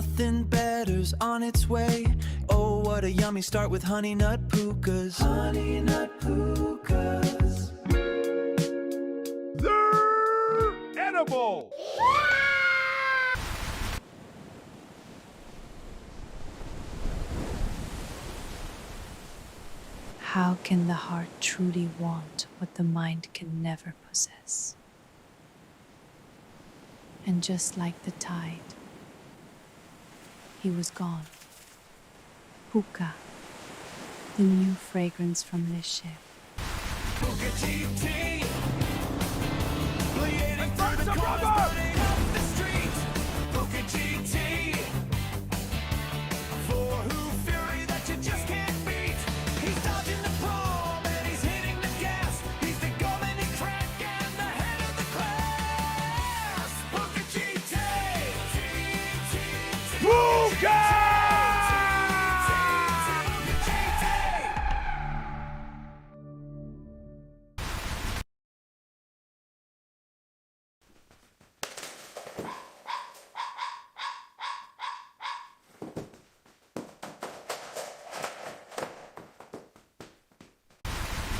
Nothing better's on its way. Oh, what a yummy start with honey nut pukas. Honey nut pukas. They're edible. How can the heart truly want what the mind can never possess? And just like the tide, he was gone. Puka, the new fragrance from this ship. Puka GT. Bleeding through the cars, burning up the street. Puka GT. For who fury that you just can't beat. He's dodging the palm and he's hitting the gas. He's the golden crack and the head of the class. Puka GT. Puka!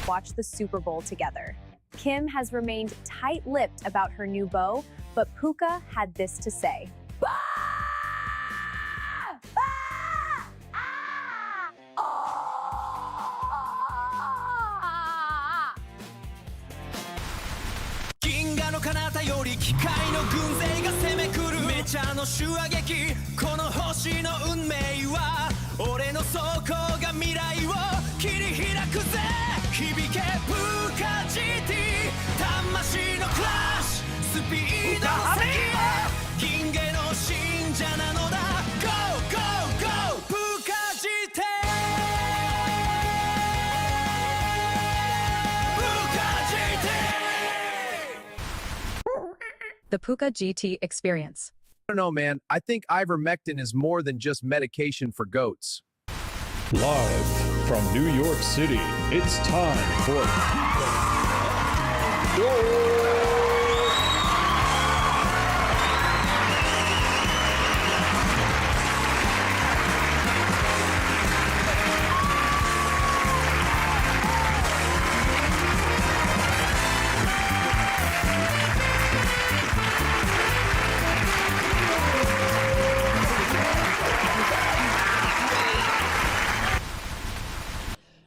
Watch the Super Bowl together. Kim has remained tight-lipped about her new beau, but Puka had this to say. The Puka GT experience. I don't know, man. I think ivermectin is more than just medication for goats. Live from New York City, it's time for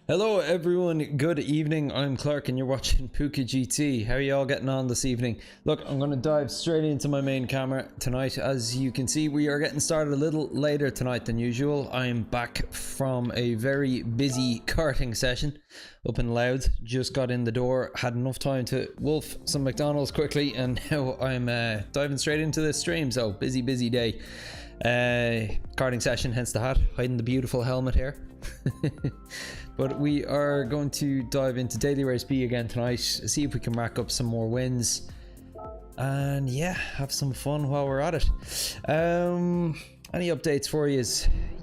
Hello everyone, good evening, I'm Clark and you're watching Puka GT. How are you all getting on this evening? Look, I'm going to dive straight into my main camera tonight. As you can see, we are getting started a little later tonight than usual. I'm back from a very busy karting session up in Loud. Just got in the door, had enough time to wolf some McDonald's quickly, and now I'm diving straight into the stream. So busy day. Karting session, hence the hat, hiding the beautiful helmet here. But we are going to dive into Daily Race B again tonight, see if we can rack up some more wins, and yeah, have some fun while we're at it. Any updates for you?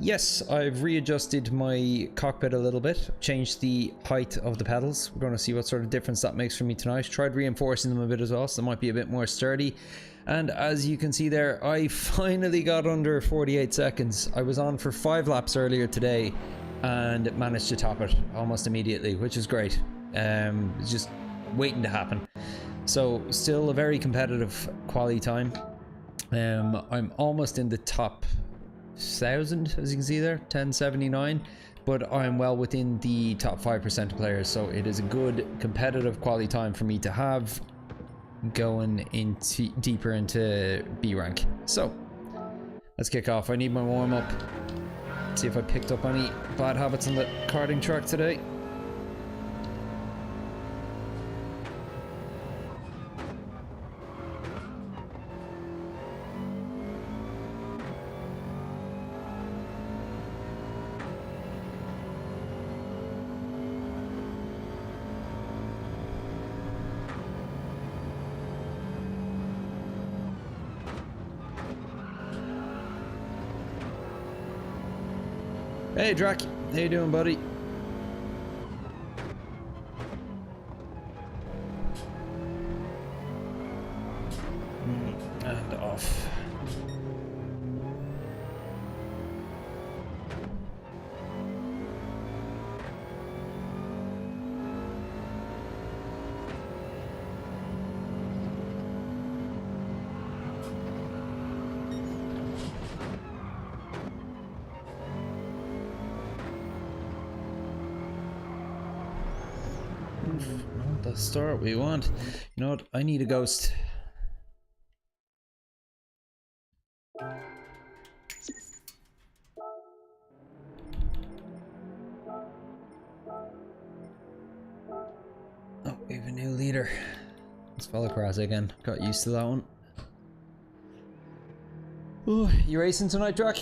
Yes, I've readjusted my cockpit a little bit, changed the height of the pedals. We're going to see what sort of difference that makes for me tonight. Tried reinforcing them a bit as well, so they might be a bit more sturdy. And as you can see there, I finally got under 48 seconds. I was on for 5 laps earlier today and managed to top it almost immediately, which is great. It's just waiting to happen. So still a very competitive quali time. I'm almost in the top 1,000, as you can see there, 1079, but I'm well within the top 5% of players, so it is a good competitive quali time for me to have going into deeper into B rank. So let's kick off. I need my warm up. See if I picked up any bad habits on the karting track today. Hey Drac, how you doing, buddy? And off. Not the start we want. You know what? I need a ghost. Oh, we have a new leader. Let's follow across again. Got used to that one. Oh, you racing tonight, Drac?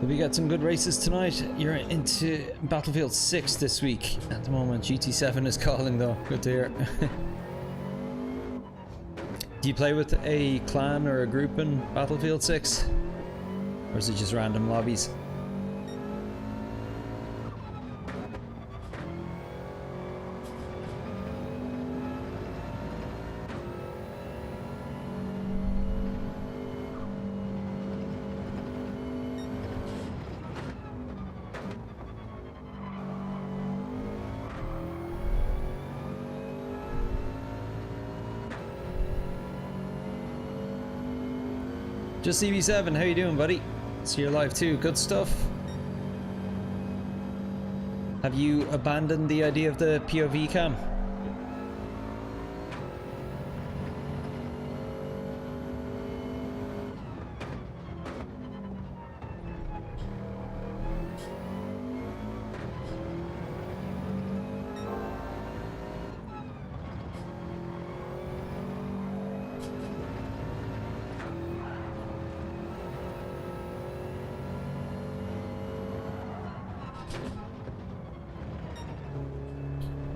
We got some good races tonight. You're into Battlefield 6 this week. At the moment, GT7 is calling though. Good to hear. Do you play with a clan or a group in Battlefield 6? Or is it just random lobbies? Just CB7, how you doing, buddy? See you're live too. Good stuff. Have you abandoned the idea of the POV cam?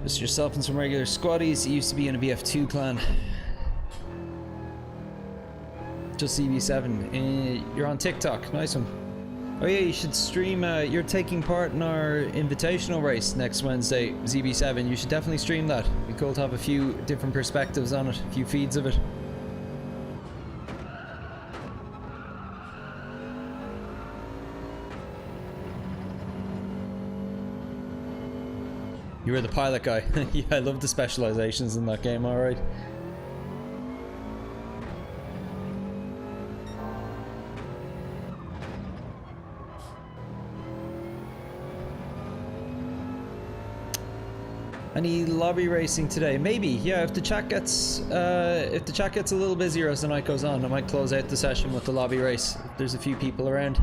Just yourself and some regular squaddies. You used to be in a BF2 clan. Just CB7. You're on TikTok. Nice one. Oh yeah, you should stream. You're taking part in our invitational race next Wednesday, ZB7. You should definitely stream that. It'd be cool to have a few different perspectives on it, a few feeds of it. You were the pilot guy. Yeah, I love the specializations in that game, alright. Any lobby racing today? Maybe, yeah, if the chat gets a little busier as the night goes on, I might close out the session with the lobby race if there's a few people around.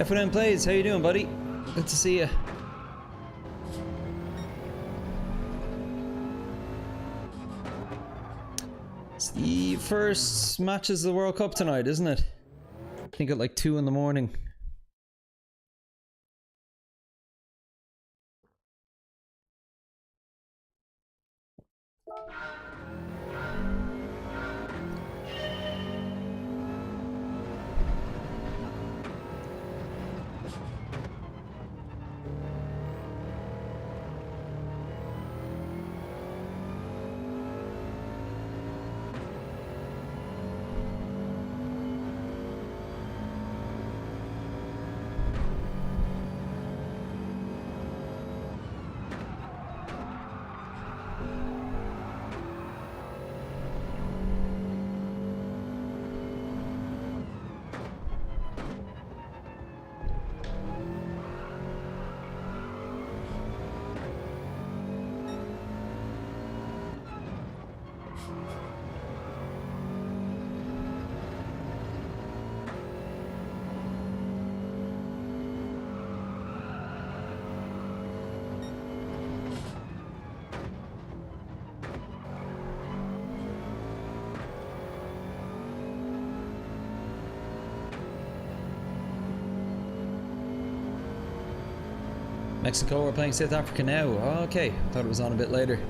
F1M Plays, how you doing, buddy? Good to see you. It's the first matches of the World Cup tonight, isn't it? I think at like 2 in the morning. Mexico, we're playing South Africa now. Oh, okay, thought it was on a bit later.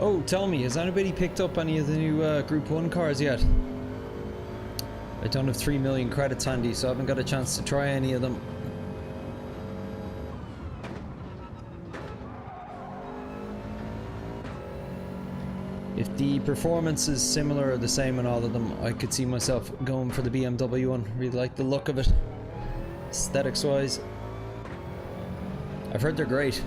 Oh, tell me, has anybody picked up any of the new Group 1 cars yet? I don't have 3 million credits handy, so I haven't got a chance to try any of them. If the performance is similar or the same in all of them, I could see myself going for the BMW one. Really like the look of it, aesthetics wise. I've heard they're great.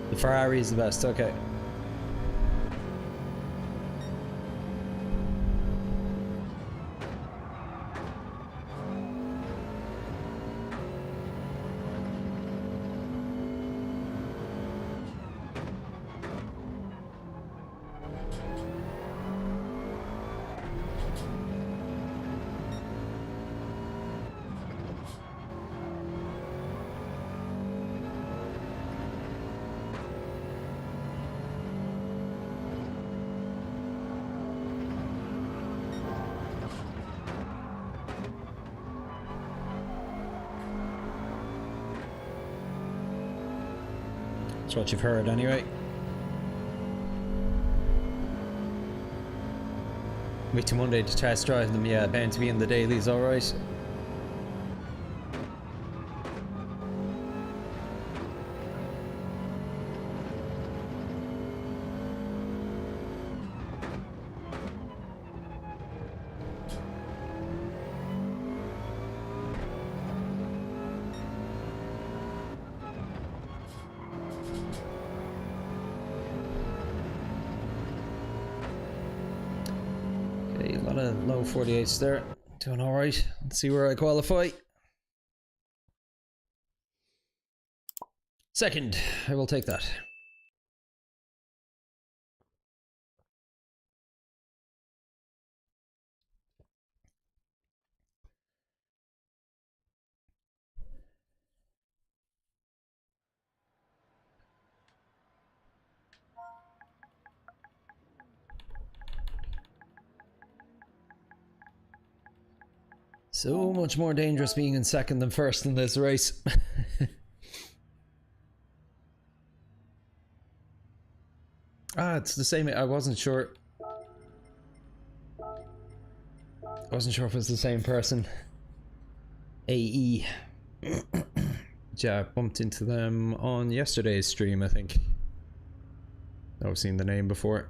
The Ferrari is the best, okay. That's what you've heard anyway. Wait till Monday to test drive them. Yeah, bound to be in the dailies, alright. Okay, a lot of low 48s there. Doing alright. Let's see where I qualify. Second, I will take that. So much more dangerous being in second than first in this race. Ah, it's the same. I wasn't sure. I wasn't sure if it was the same person. AE. Yeah, I bumped into them on yesterday's stream, I think. I've seen the name before.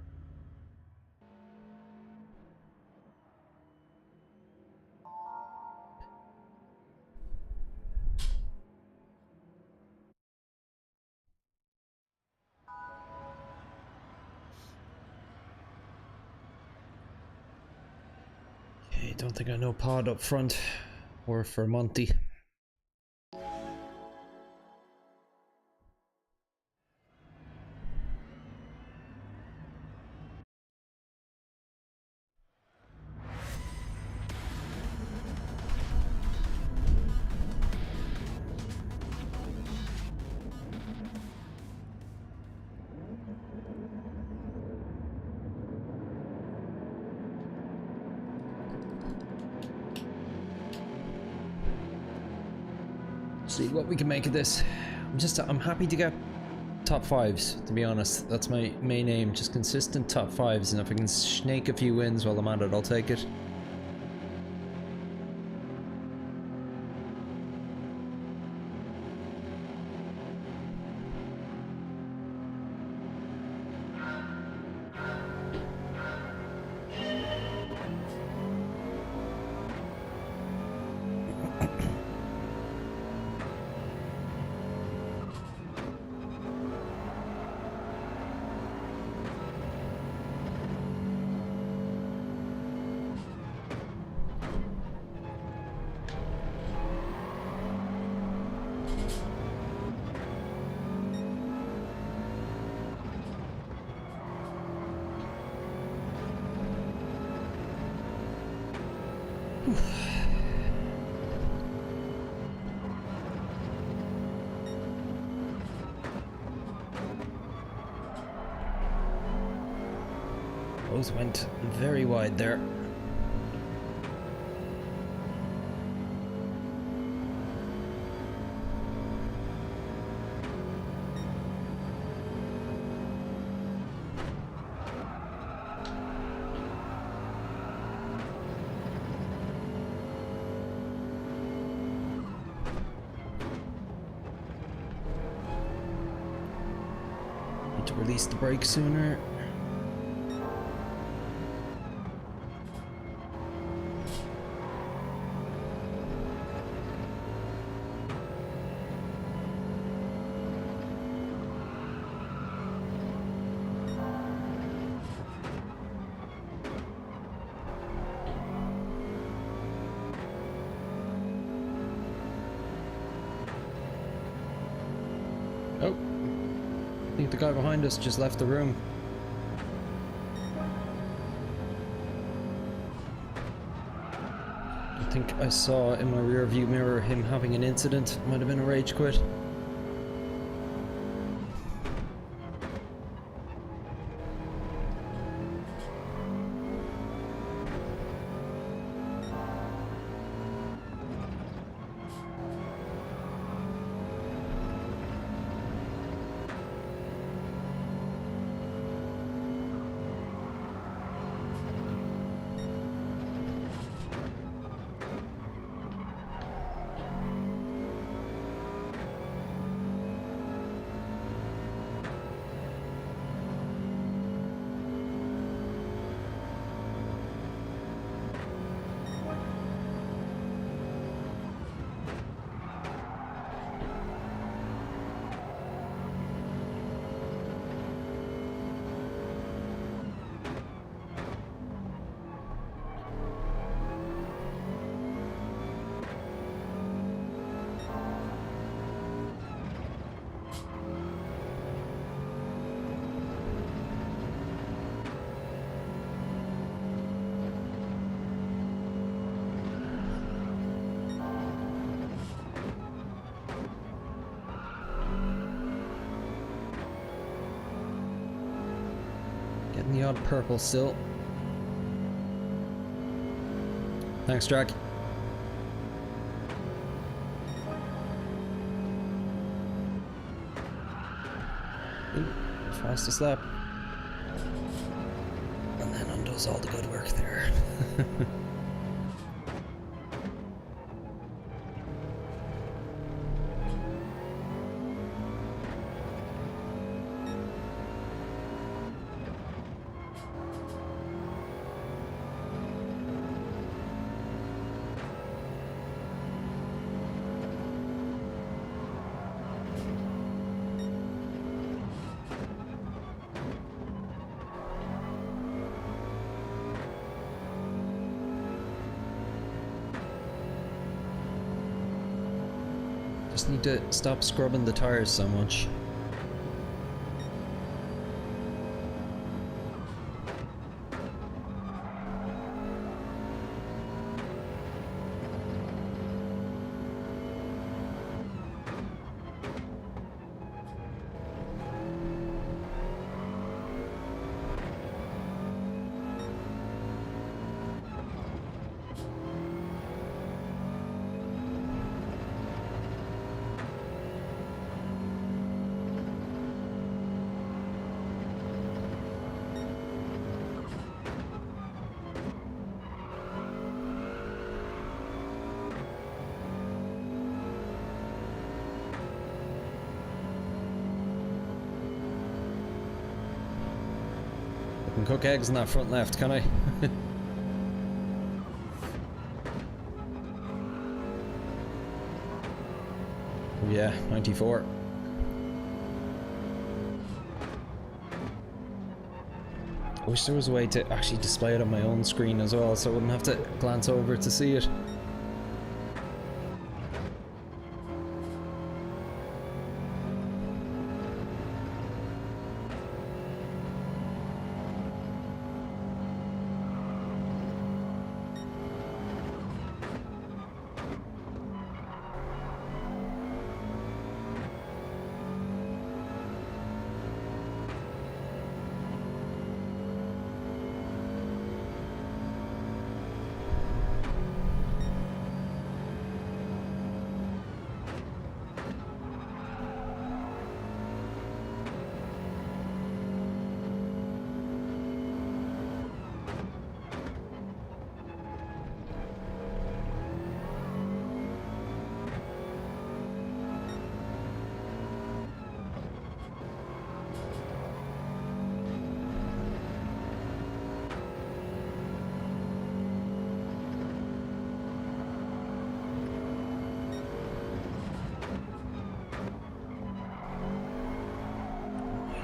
Okay, don't think I know Pod up front or for Monty. See what we can make of this. I'm happy to get top fives, to be honest. That's my main aim, just consistent top fives, and if I can snake a few wins while I'm at it, I'll take it. Those went very wide there. Need to release the brake sooner. Oh, I think the guy behind us just left the room. I think I saw in my rear view mirror him having an incident. Might have been a rage quit. on purple still. Thanks, Drag. Ooh, fastest lap. And then undoes all the good work there. Just need to stop scrubbing the tires so much. I can cook eggs in that front left, can I? Oh yeah, 94. I wish there was a way to actually display it on my own screen as well, so I wouldn't have to glance over to see it.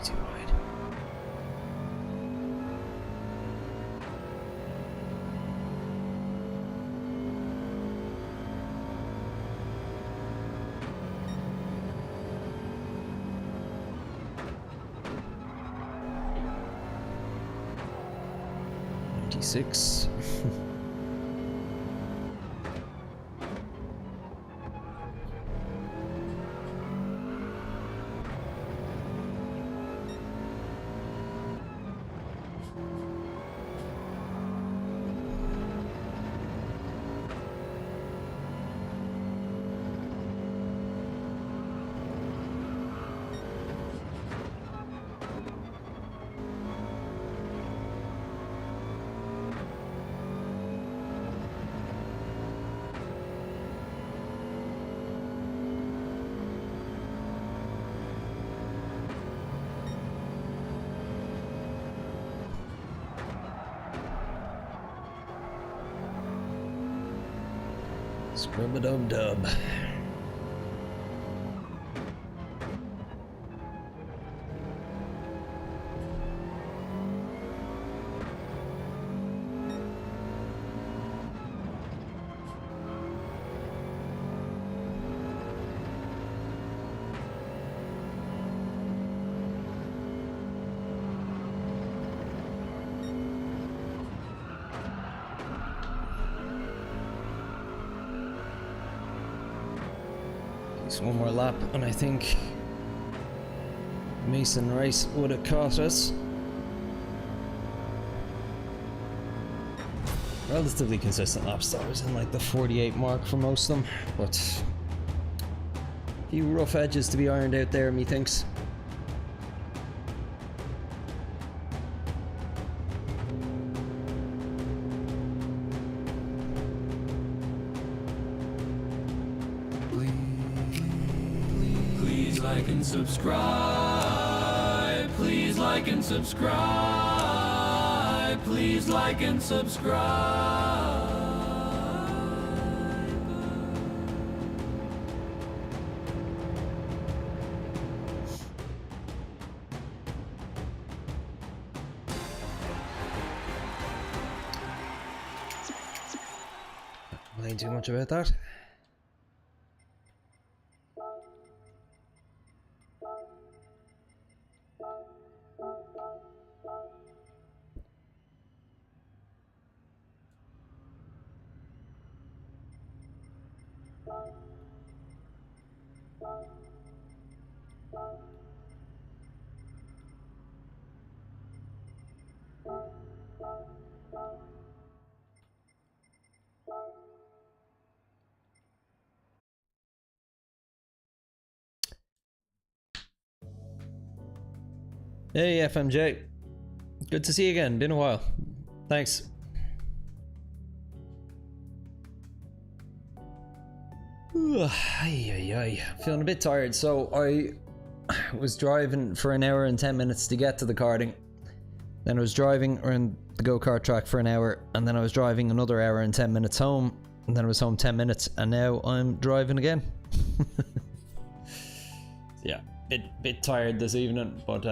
Too wide. .96. Scrub-a-dub-dub. One more lap, and I think Mason Rice would have caught us. relatively consistent laps. I was in like the 48 mark for most of them, but a few rough edges to be ironed out there, methinks. Please like and subscribe. Please like and subscribe. Please like and subscribe. Ain't too much about that. Hey FMJ, good to see you again, been a while. Thanks. Feeling a bit tired, so I was driving for an hour and 10 minutes to get to the karting. Then I was driving around the go-kart track for an hour, and then I was driving another hour and 10 minutes home, and then I was home 10 minutes, and now I'm driving again. Yeah, bit tired this evening, but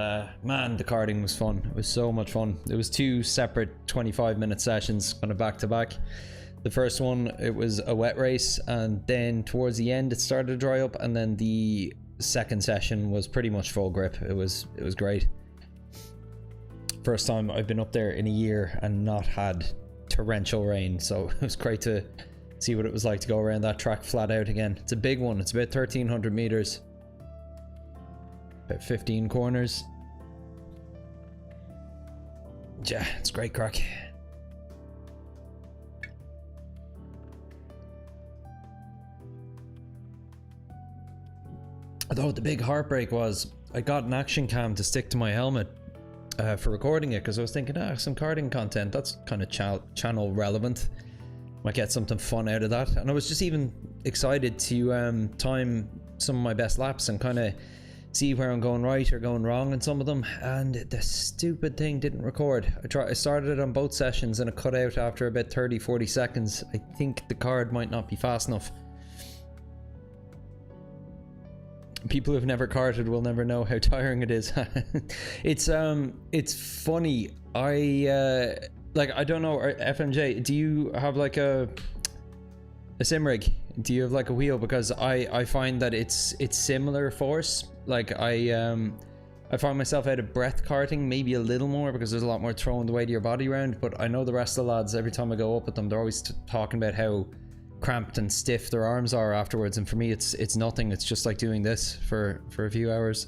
man, the karting was fun. It was so much fun. It was two separate 25-minute sessions, kind of back to back. The first one, it was a wet race, and then towards the end it started to dry up, and then the second session was pretty much full grip. It was great. First time I've been up there in a year and not had torrential rain, so it was great to see what it was like to go around that track flat out again. It's a big one. It's about 1,300 meters, about 15 corners. Yeah, it's great crack. Although the big heartbreak was I got an action cam to stick to my helmet for recording it, because I was thinking, some karting content, that's kind of channel relevant, might get something fun out of that. And I was just even excited to time some of my best laps and kind of see where I'm going right or going wrong in some of them, and the stupid thing didn't record. I started it on both sessions and it cut out after about 30-40 seconds. I think the card might not be fast enough. People who've never karted will never know how tiring it is. It's funny. I don't know, FMJ, do you have like a sim rig? Do you have like a wheel? Because I find that it's similar force. Like I find myself out of breath karting maybe a little more, because there's a lot more throwing the weight of your body around. But I know the rest of the lads, every time I go up with them, they're always talking about how cramped and stiff their arms are afterwards, and for me it's nothing. It's just like doing this for a few hours.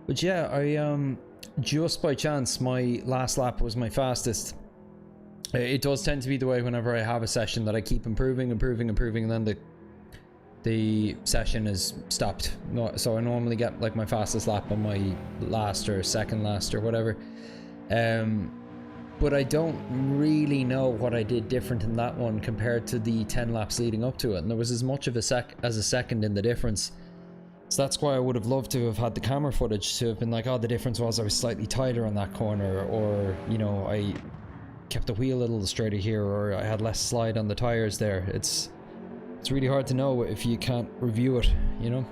But yeah, I just by chance, my last lap was my fastest. It does tend to be the way whenever I have a session, that I keep improving, and then the session is stopped. So I normally get like my fastest lap on my last or second last or whatever. But I don't really know what I did different in that one compared to the 10 laps leading up to it, and there was as much of a second in the difference. So that's why I would have loved to have had the camera footage to have been like, oh, the difference was I was slightly tighter on that corner, or, you know, I kept the wheel a little straighter here, or I had less slide on the tires there. It's really hard to know if you can't review it, you know?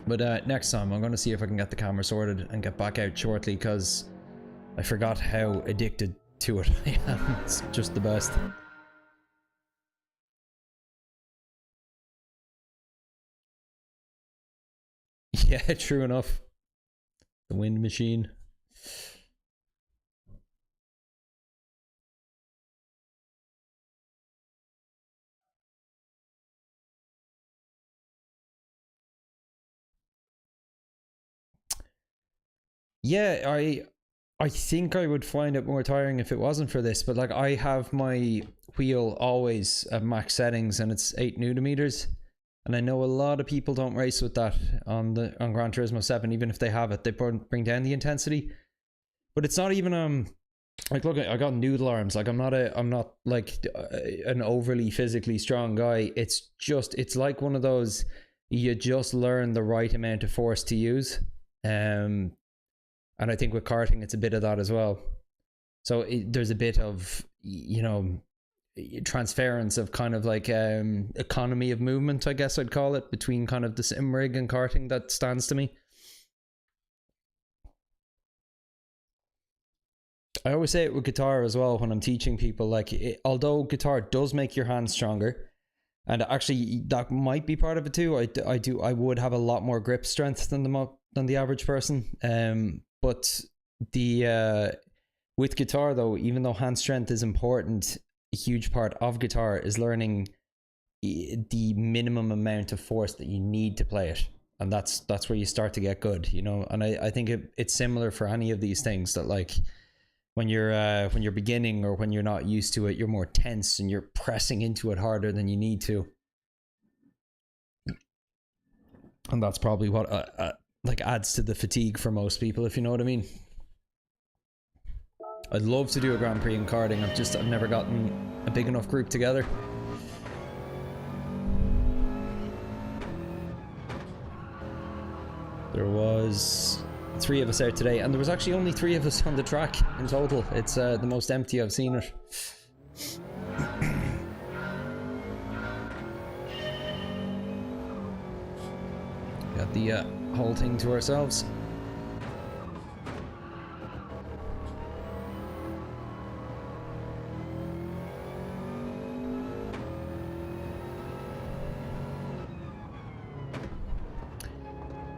But next time I'm going to see if I can get the camera sorted and get back out shortly, because I forgot how addicted to it I am. It's just the best. Yeah, true enough. The wind machine. Yeah, I think I would find it more tiring if it wasn't for this, but like I have my wheel always at max settings and it's 8 Newton meters. And I know a lot of people don't race with that on Gran Turismo 7, even if they have it, they bring down the intensity. But it's not even like, look, I got noodle arms. Like I'm not like an overly physically strong guy. It's like one of those, you just learn the right amount of force to use. And I think with karting, it's a bit of that as well. So there's a bit of, you know, transference of kind of like economy of movement, I guess I'd call it, between kind of the sim rig and karting that stands to me. I always say it with guitar as well when I'm teaching people, like although guitar does make your hands stronger, and actually that might be part of it too. I would have a lot more grip strength than the average person. But the with guitar though, even though hand strength is important, a huge part of guitar is learning the minimum amount of force that you need to play it, and that's where you start to get good, you know. And I think it's similar for any of these things, that like when you're beginning or when you're not used to it, you're more tense and you're pressing into it harder than you need to, and that's probably what like adds to the fatigue for most people, if you know what I mean. I'd love to do a Grand Prix in karting. I've never gotten a big enough group together. There was 3 of us out today, and there was actually only 3 of us on the track in total. It's the most empty I've seen it. Got the whole thing to ourselves.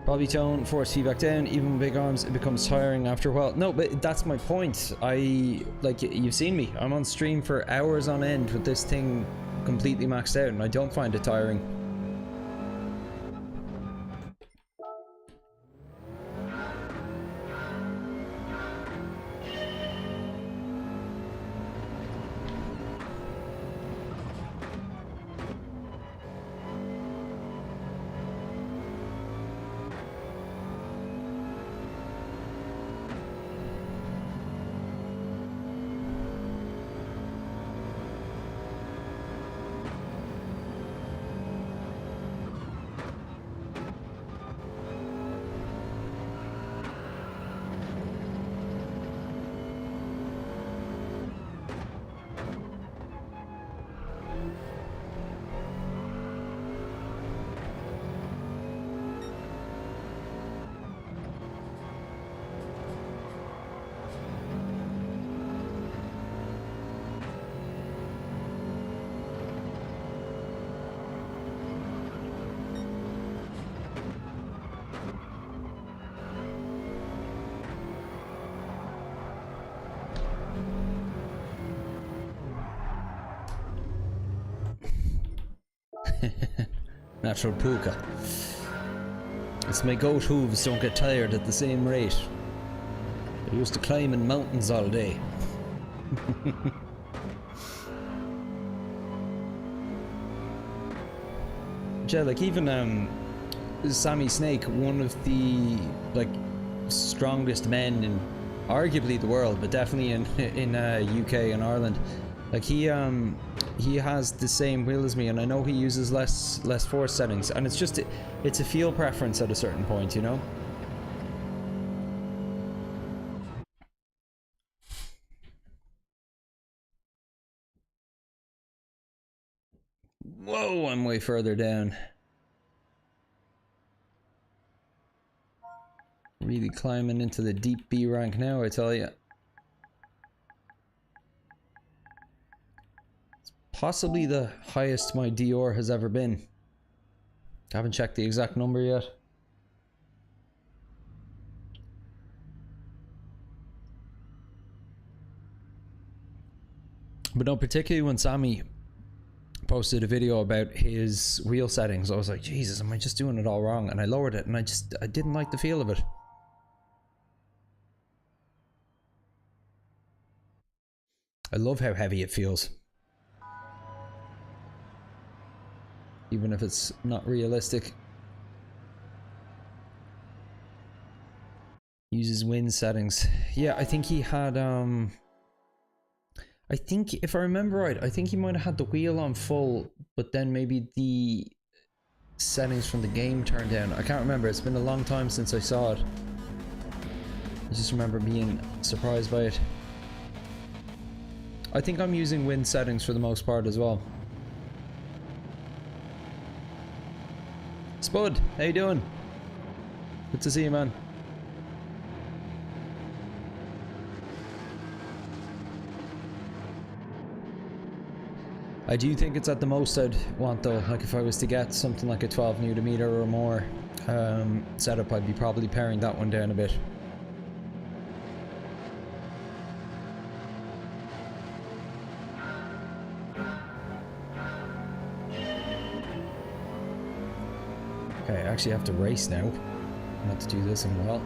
Probably tone, force feedback down, even with big arms, it becomes tiring after a while. No, but that's my point. Like, you've seen me. I'm on stream for hours on end with this thing completely maxed out, and I don't find it tiring. Natural puka. It's my goat hooves don't get tired at the same rate. I used to climb in mountains all day. Yeah, like even Sammy Snake, one of the like strongest men in arguably the world, but definitely in UK and Ireland. Like he has the same wheel as me, and I know he uses less force settings, and it's just it's a feel preference at a certain point, you know. Whoa, I'm way further down. Really climbing into the deep B rank now, I tell you. It's possibly the highest my Dior has ever been. I haven't checked the exact number yet. But no, particularly when Sammy posted a video about his wheel settings, I was like, Jesus, am I just doing it all wrong? And I lowered it, and I didn't like the feel of it. I love how heavy it feels, even if it's not realistic. Uses wind settings. Yeah, I think he had I think, if I remember right, I think he might have had the wheel on full, but then maybe the settings from the game turned down. I can't remember. It's been a long time since I saw it. I just remember being surprised by it. I think I'm using wind settings for the most part as well. Spud, how you doing? Good to see you, man. I do think it's at the most I'd want though. Like if I was to get something like a 12 Nm or more setup, I'd be probably paring that one down a bit. Okay, I actually have to race now. I'm not to do this in a while.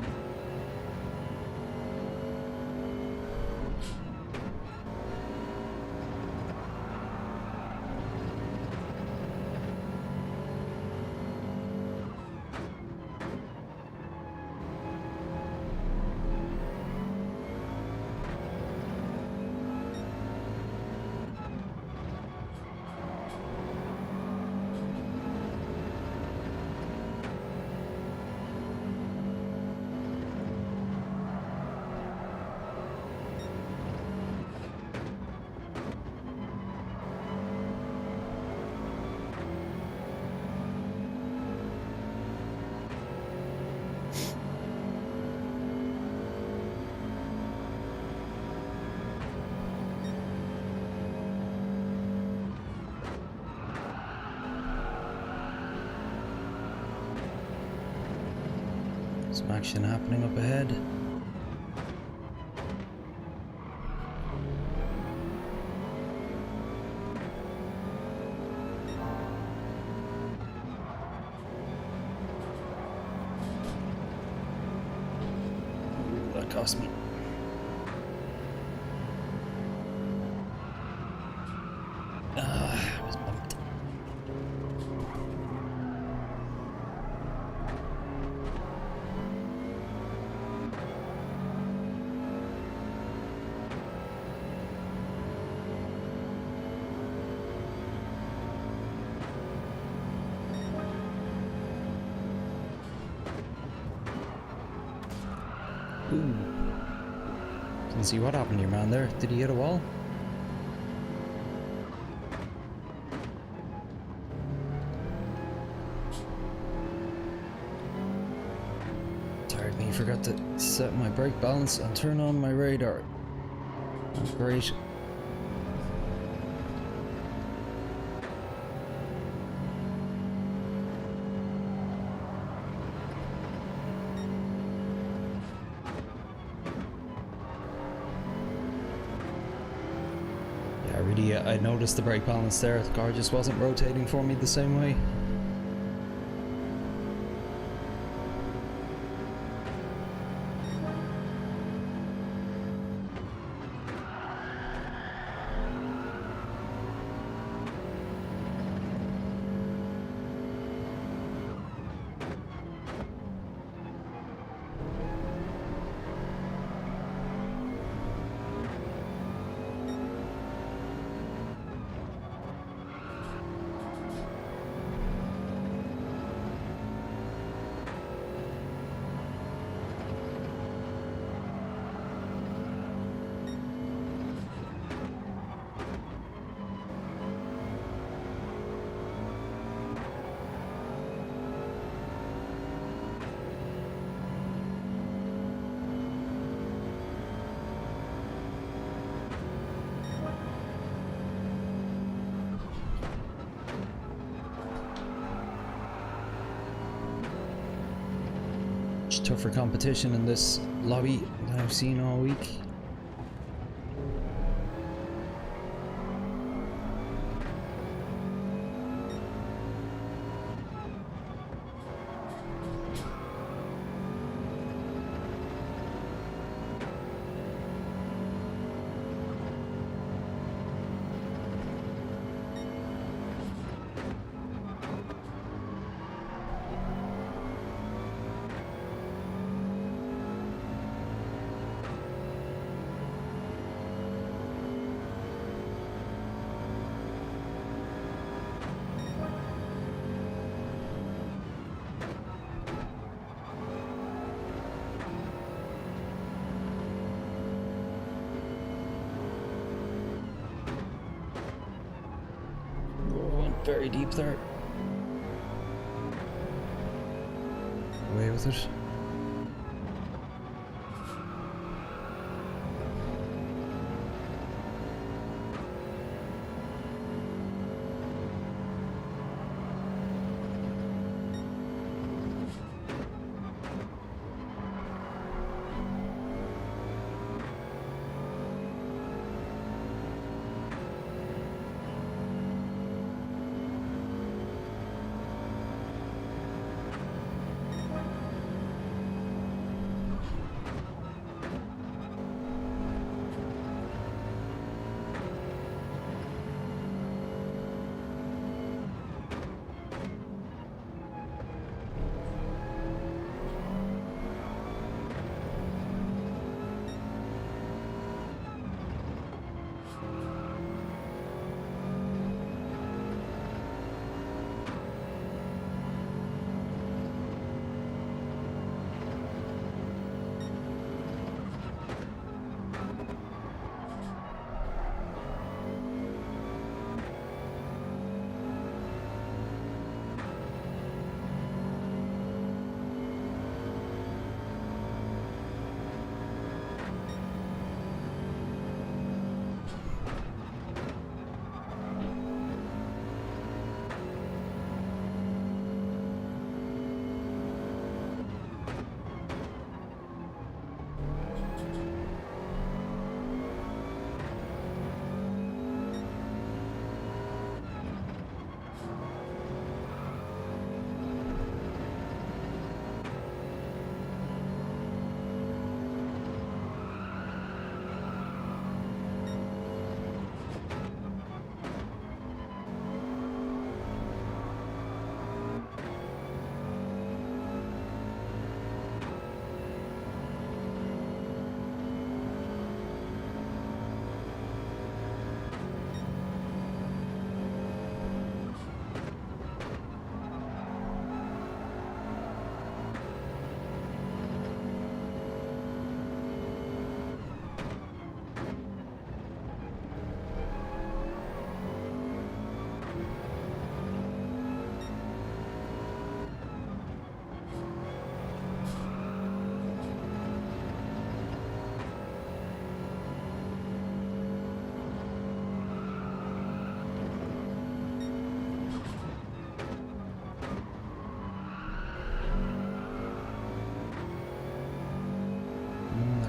Some action happening up ahead. Ooh, that cost me. I was bumped. Ooh. Didn't see what happened to your man there. Did he hit a wall? Tired me, forgot to set my brake balance and turn on my radar. Oh, great. I noticed the brake balance there. The car just wasn't rotating for me the same way. Tougher competition in this lobby than I've seen all week. very deep there. Away with it.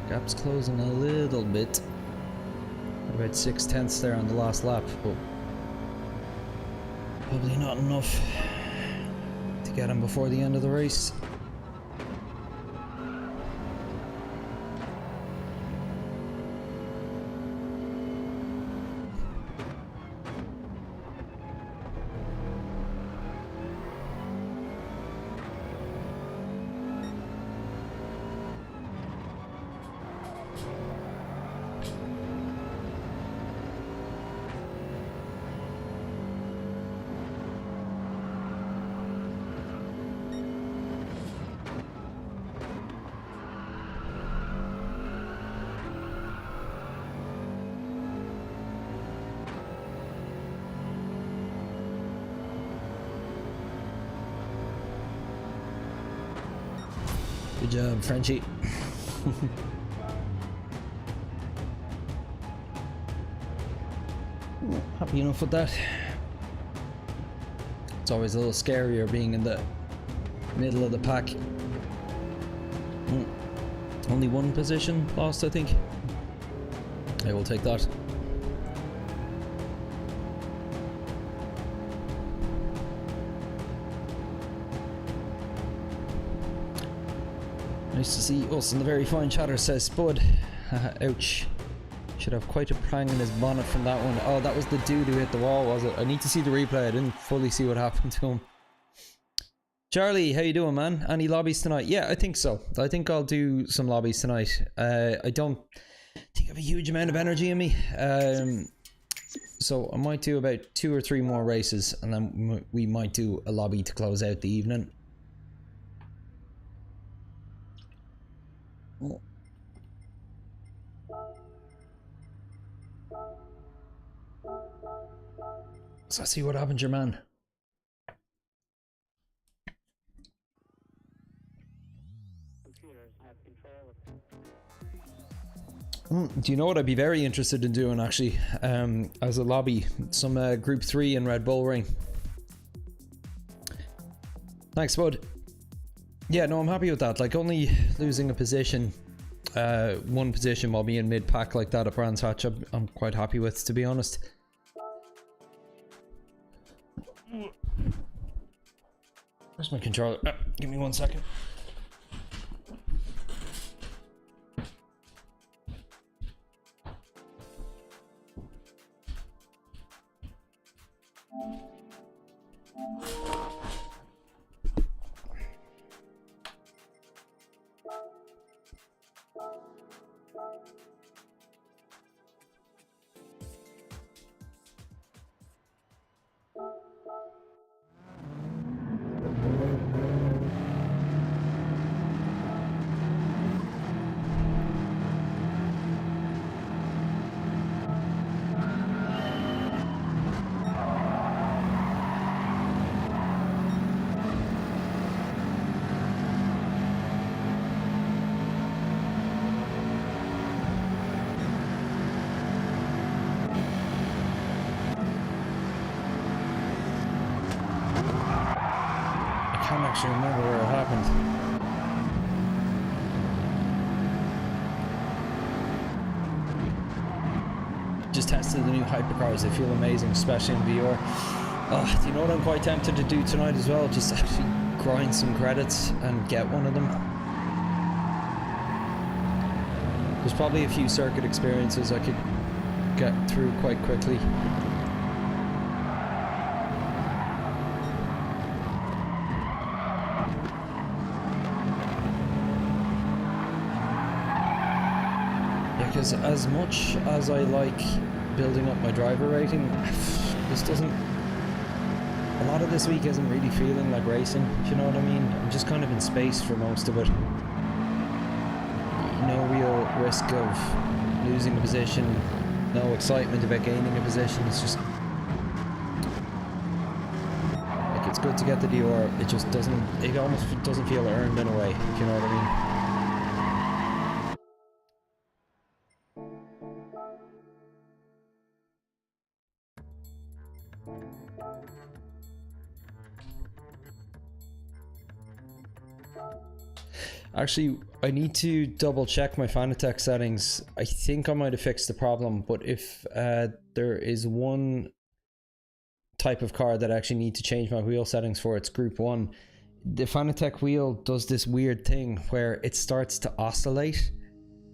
Gap's closing a little bit. About 6/10 there on the last lap, but probably not enough to get him before the end of the race. Good job, Frenchie. Happy enough with that. It's always a little scarier being in the middle of the pack. Only one position lost, I think. I will take that. Nice to see us in the very fine chatter, says Spud. Ouch. Should have quite a prang in his bonnet from that one. Oh, that was the dude who hit the wall, was it? I need to see the replay. I didn't fully see what happened to him. Charlie, how you doing, man? Any lobbies tonight? Yeah, I think so. I think I'll do some lobbies tonight. I don't think I have a huge amount of energy in me. So I might do about 2 or 3 more races, and then we might do a lobby to close out the evening. Oh. So let's see what happens, your man. Do you know what I'd be very interested in doing actually, as a lobby? Some Group 3 in Red Bull Ring. Thanks, bud. Yeah, no, I'm happy with that. Like, only losing a position, one position while being mid-pack like that at Brands Hatch, I'm quite happy with, to be honest. Where's my controller? Give me 1 second. I can't actually remember where it happened. Just tested the new hypercars, they feel amazing, especially in VR. Do you know what I'm quite tempted to do tonight as well? Just actually grind some credits and get one of them. There's probably a few circuit experiences I could get through quite quickly. Because as much as I like building up my driver rating, this doesn't... A lot of this week isn't really feeling like racing, if you know what I mean. I'm just kind of in space for most of it. No real risk of losing a position, no excitement about gaining a position. It's just... like, it's good to get the Dior, it just doesn't... it almost doesn't feel earned in a way, if you know what I mean. Actually, I need to double check my Fanatec settings. I think I might have fixed the problem, but if there is one type of car that I actually need to change my wheel settings for, it's Group 1. The Fanatec wheel does this weird thing where it starts to oscillate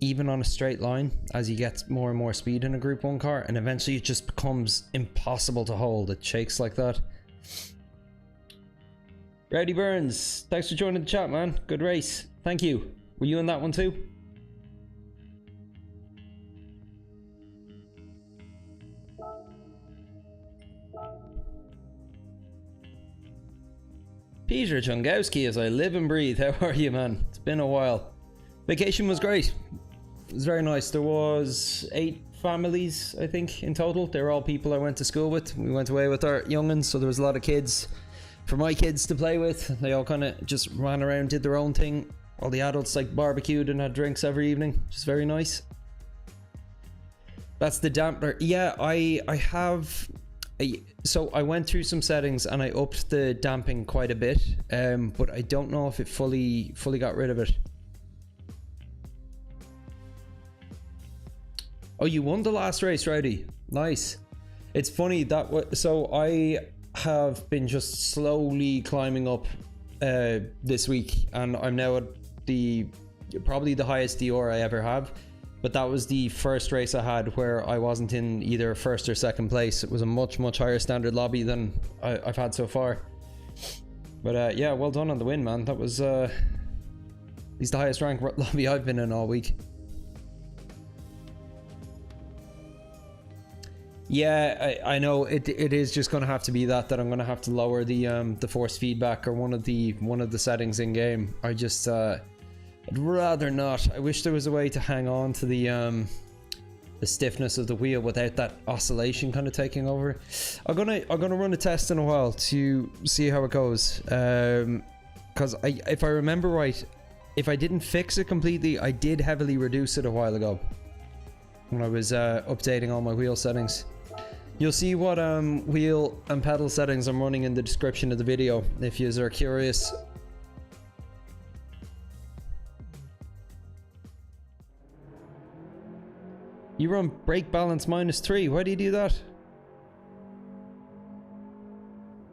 even on a straight line as you get more and more speed in a Group 1 car, and eventually it just becomes impossible to hold. It shakes like that. Rowdy Burns, thanks for joining the chat, man. Good race. Thank you. Were you in that one too? Peter Chungowski, as I live and breathe. How are you, man? It's been a while. Vacation was great. It was very nice. There was 8 families, I think, in total. They were all people I went to school with. We went away with our young'uns, so there was a lot of kids for my kids to play with. They all kind of just ran around, did their own thing. All the adults like barbecued and had drinks every evening, which is very nice. That's the damper. Yeah, I have. So I went through some settings and I upped the damping quite a bit, but I don't know if it fully got rid of it. Oh, you won the last race, Rowdy. Nice. It's funny that so I have been just slowly climbing up this week, and I'm now at probably the highest Dior I ever have. But that was the first race I had where I wasn't in either first or second place. It was a much higher standard lobby than I've had so far. But yeah, well done on the win, man. That was at least the highest rank lobby I've been in all week. Yeah, I know it is just going to have to be that I'm going to have to lower the force feedback or one of the settings in game. I just I'd rather not. I wish there was a way to hang on to the stiffness of the wheel without that oscillation kind of taking over. I'm gonna run a test in a while to see how it goes. Because if I remember right, if I didn't fix it completely, I did heavily reduce it a while ago when I was updating all my wheel settings. You'll see what wheel and pedal settings I'm running in the description of the video if you are curious. You run brake balance -3. Why do you do that?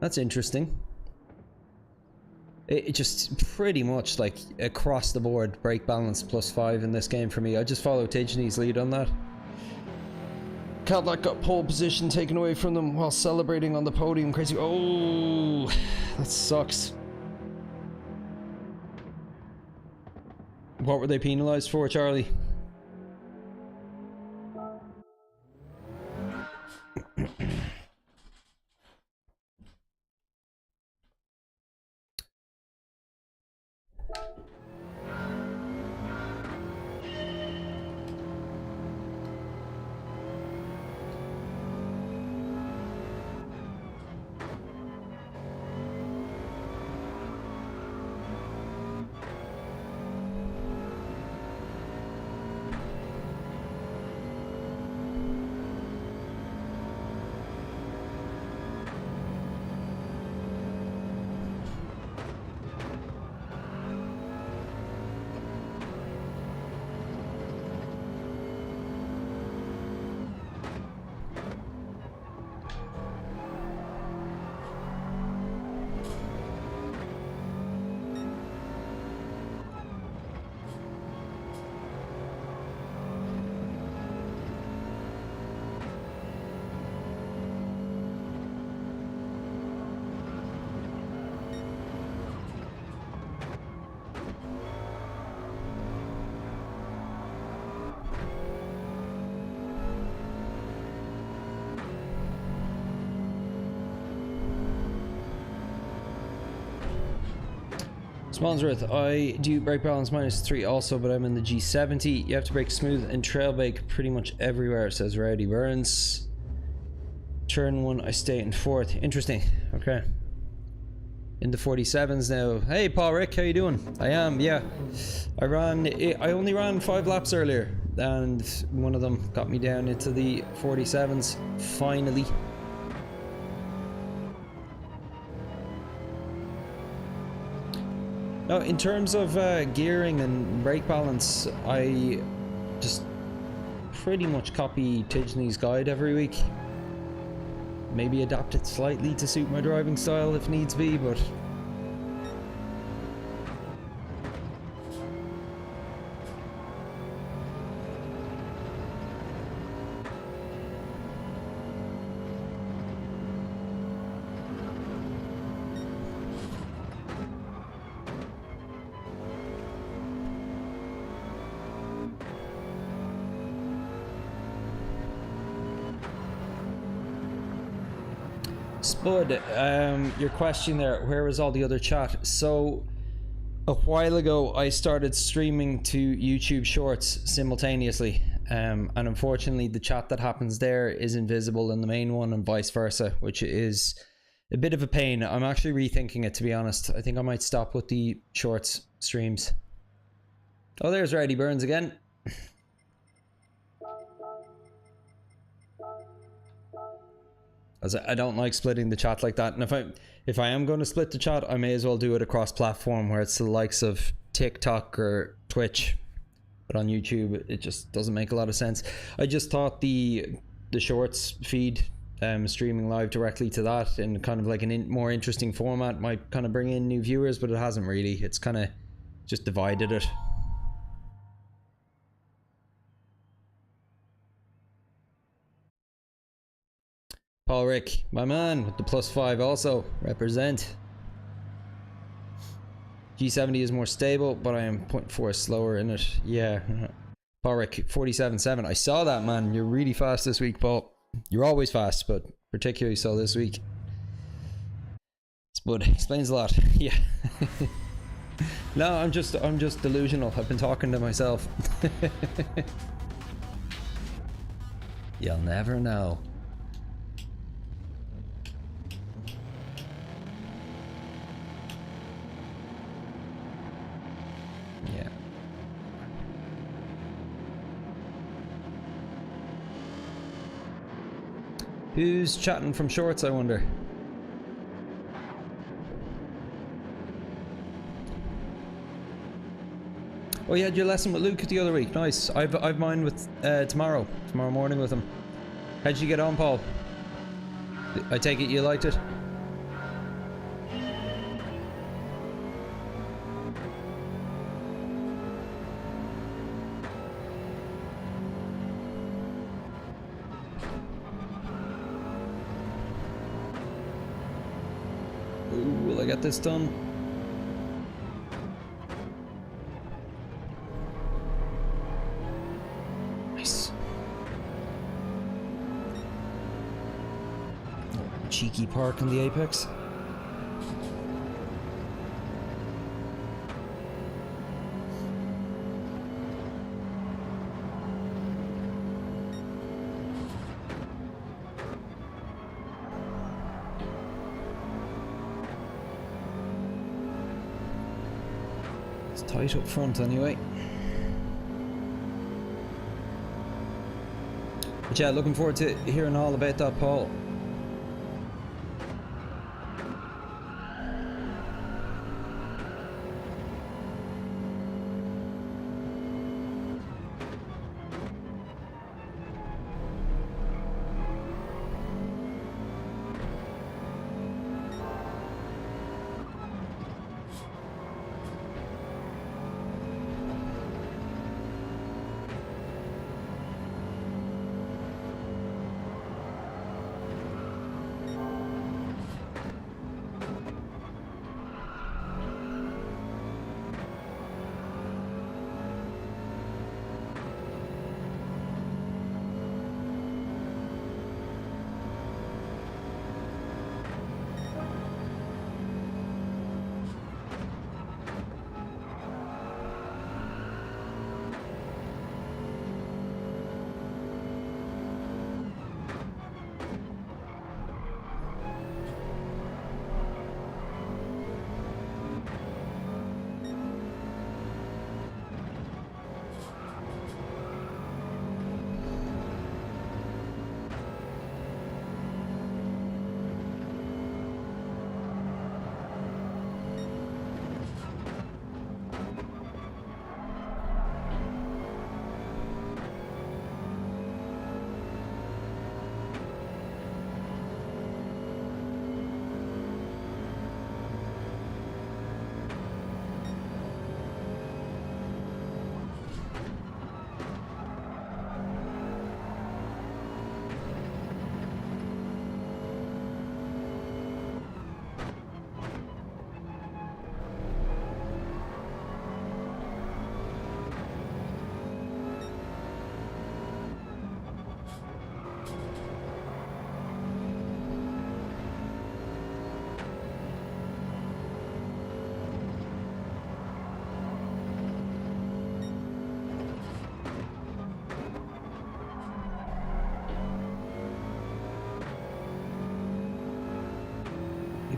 That's interesting. It just pretty much like across the board brake balance +5 in this game for me. I just follow Tidgeney's lead on that. Cadillac got pole position taken away from them while celebrating on the podium. Crazy. Oh, that sucks. What were they penalized for, Charlie? Sponsworth, I do brake balance -3 also, but I'm in the G70. You have to brake smooth and trail brake pretty much everywhere, says Rowdy Burns. Turn 1, I stay in 4th. Interesting. Okay. In the 47s now. Hey, Paul Rick, how you doing? I am, yeah. I only ran 5 laps earlier, and one of them got me down into the 47s, finally. No, in terms of gearing and brake balance, I just pretty much copy Tidgeney's guide every week. Maybe adapt it slightly to suit my driving style if needs be, but Spud, your question there, where was all the other chat? So, a while ago I started streaming to YouTube Shorts simultaneously, and unfortunately the chat that happens there is invisible in the main one and vice versa, which is a bit of a pain. I'm actually rethinking it, to be honest. I think I might stop with the Shorts streams. Oh, there's Rowdy Burns again. As I don't like splitting the chat like that, and if I am going to split the chat, I may as well do it across platform where it's the likes of TikTok or Twitch. But on YouTube, it just doesn't make a lot of sense. I just thought the Shorts feed, streaming live directly to that in kind of like an more interesting format might kind of bring in new viewers, but it hasn't really. It's kind of just divided it. Paul Rick, my man, with the +5 also. Represent. G70 is more stable, but I am 0.4 slower in it. Yeah. Paul Rick, 47.7. I saw that, man. You're really fast this week, Paul. You're always fast, but particularly so this week. But explains a lot. Yeah. No, I'm just delusional. I've been talking to myself. You'll never know. Who's chatting from shorts, I wonder? Oh, you had your lesson with Luke the other week. Nice. I've mine with tomorrow morning with him. How'd you get on, Paul? I take it you liked it? Ooh, will I get this done? Nice. Cheeky park in the apex. It's tight up front anyway. But yeah, looking forward to hearing all about that, Paul.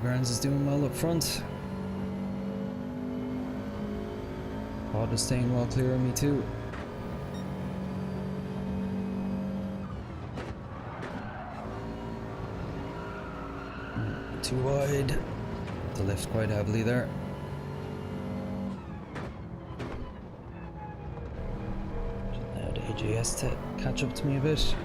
Grans is doing well up front. Pod is staying well clear of me too. Too wide. The lift quite heavily there. Now the AJS to catch up to me a bit.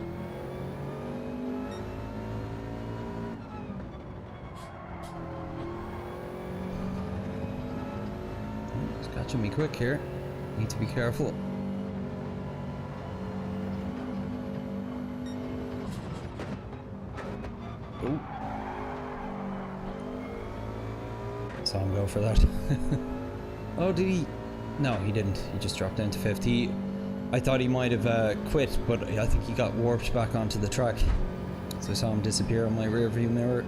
Catching me quick here. Need to be careful. Oh. Saw him go for that. Oh, did he? No, he didn't. He just dropped down to 50. I thought he might have quit, but I think he got warped back onto the track. So I saw him disappear on my rear view mirror.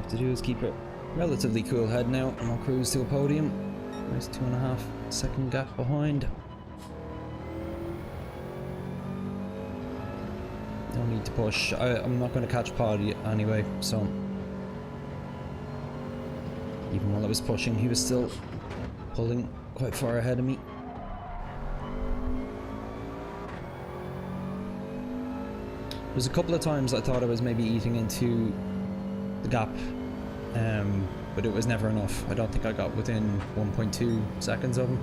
To do is keep a relatively cool head now, and I'll cruise to a podium. Nice 2.5 second gap behind. No need to push. I'm not going to catch pod anyway, so Even while I was pushing, he was still pulling quite far ahead of me. There's a couple of times I thought I was maybe eating into the gap, but it was never enough. I don't think I got within 1.2 seconds of him.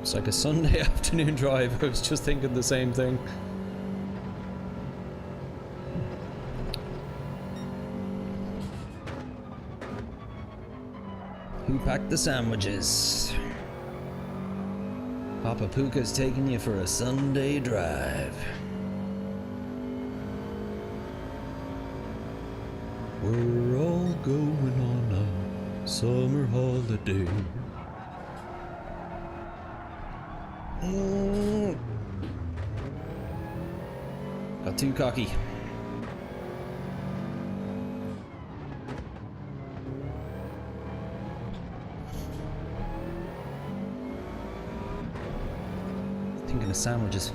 It's like a Sunday afternoon drive. I was just thinking the same thing. Who packed the sandwiches? Papa Puka's taking you for a Sunday drive. We're all going on a summer holiday. Got too cocky. Thinking of sandwiches.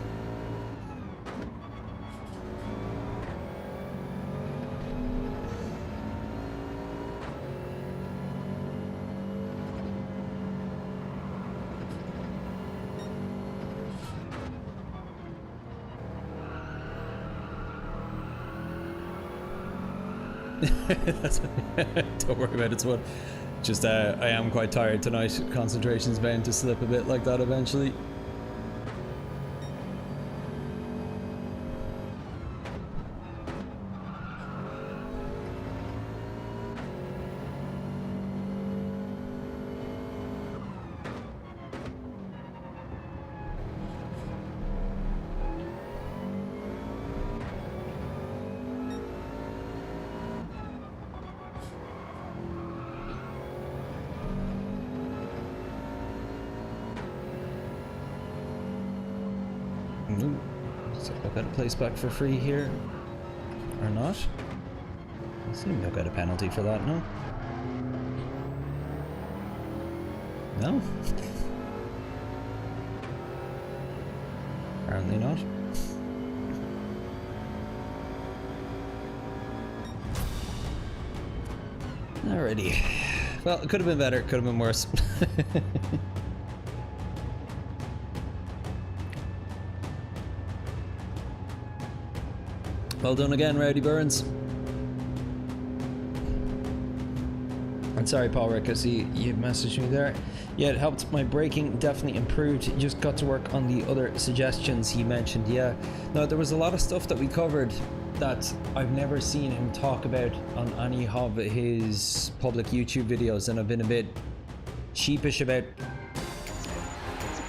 Don't worry about it, it's what. Just I am quite tired tonight. Concentration's bound to slip a bit like that eventually. Ooh, so I got a place back for free here, or not? I assume they'll get a penalty for that, no? No? Apparently not. Alrighty. Well, it could have been better, it could have been worse. Well done again, Rowdy Burns. And sorry, Paul Rick, I see you messaged me there. Yeah, it helped. My braking definitely improved. Just got to work on the other suggestions he mentioned. Yeah, no, there was a lot of stuff that we covered that I've never seen him talk about on any of his public YouTube videos, and I've been a bit sheepish about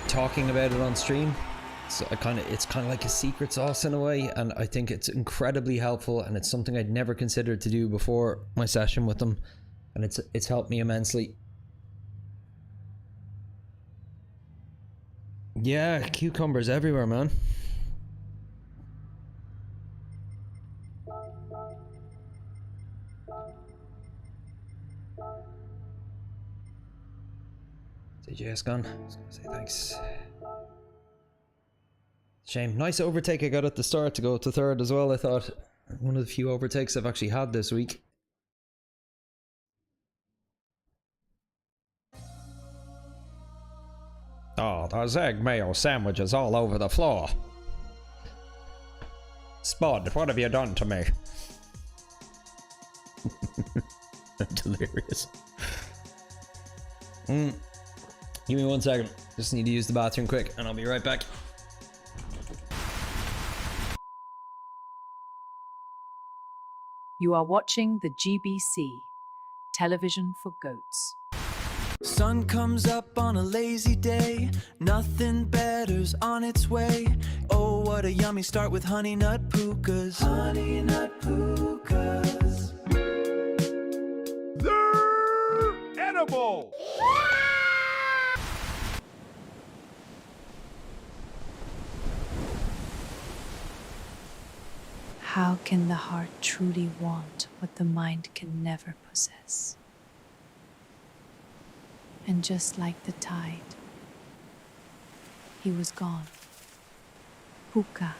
talking about it on stream. So it's kind of like a secret sauce in a way, and I think it's incredibly helpful, and it's something I'd never considered to do before my session with them, and it's helped me immensely. Yeah, cucumbers everywhere, man. JS gone. I was gonna say thanks. Shame. Nice overtake I got at the start to go to third as well, I thought. One of the few overtakes I've actually had this week. Oh, there's egg mayo sandwiches all over the floor. Spud, what have you done to me? Delirious. Give me 1 second. Just need to use the bathroom quick and I'll be right back. You are watching the GBC, television for goats. Sun comes up on a lazy day, nothing better's on its way. Oh, what a yummy start with honey nut pukas. Honey nut pukas. They're edible. How can the heart truly want what the mind can never possess? And just like the tide, he was gone. Puka,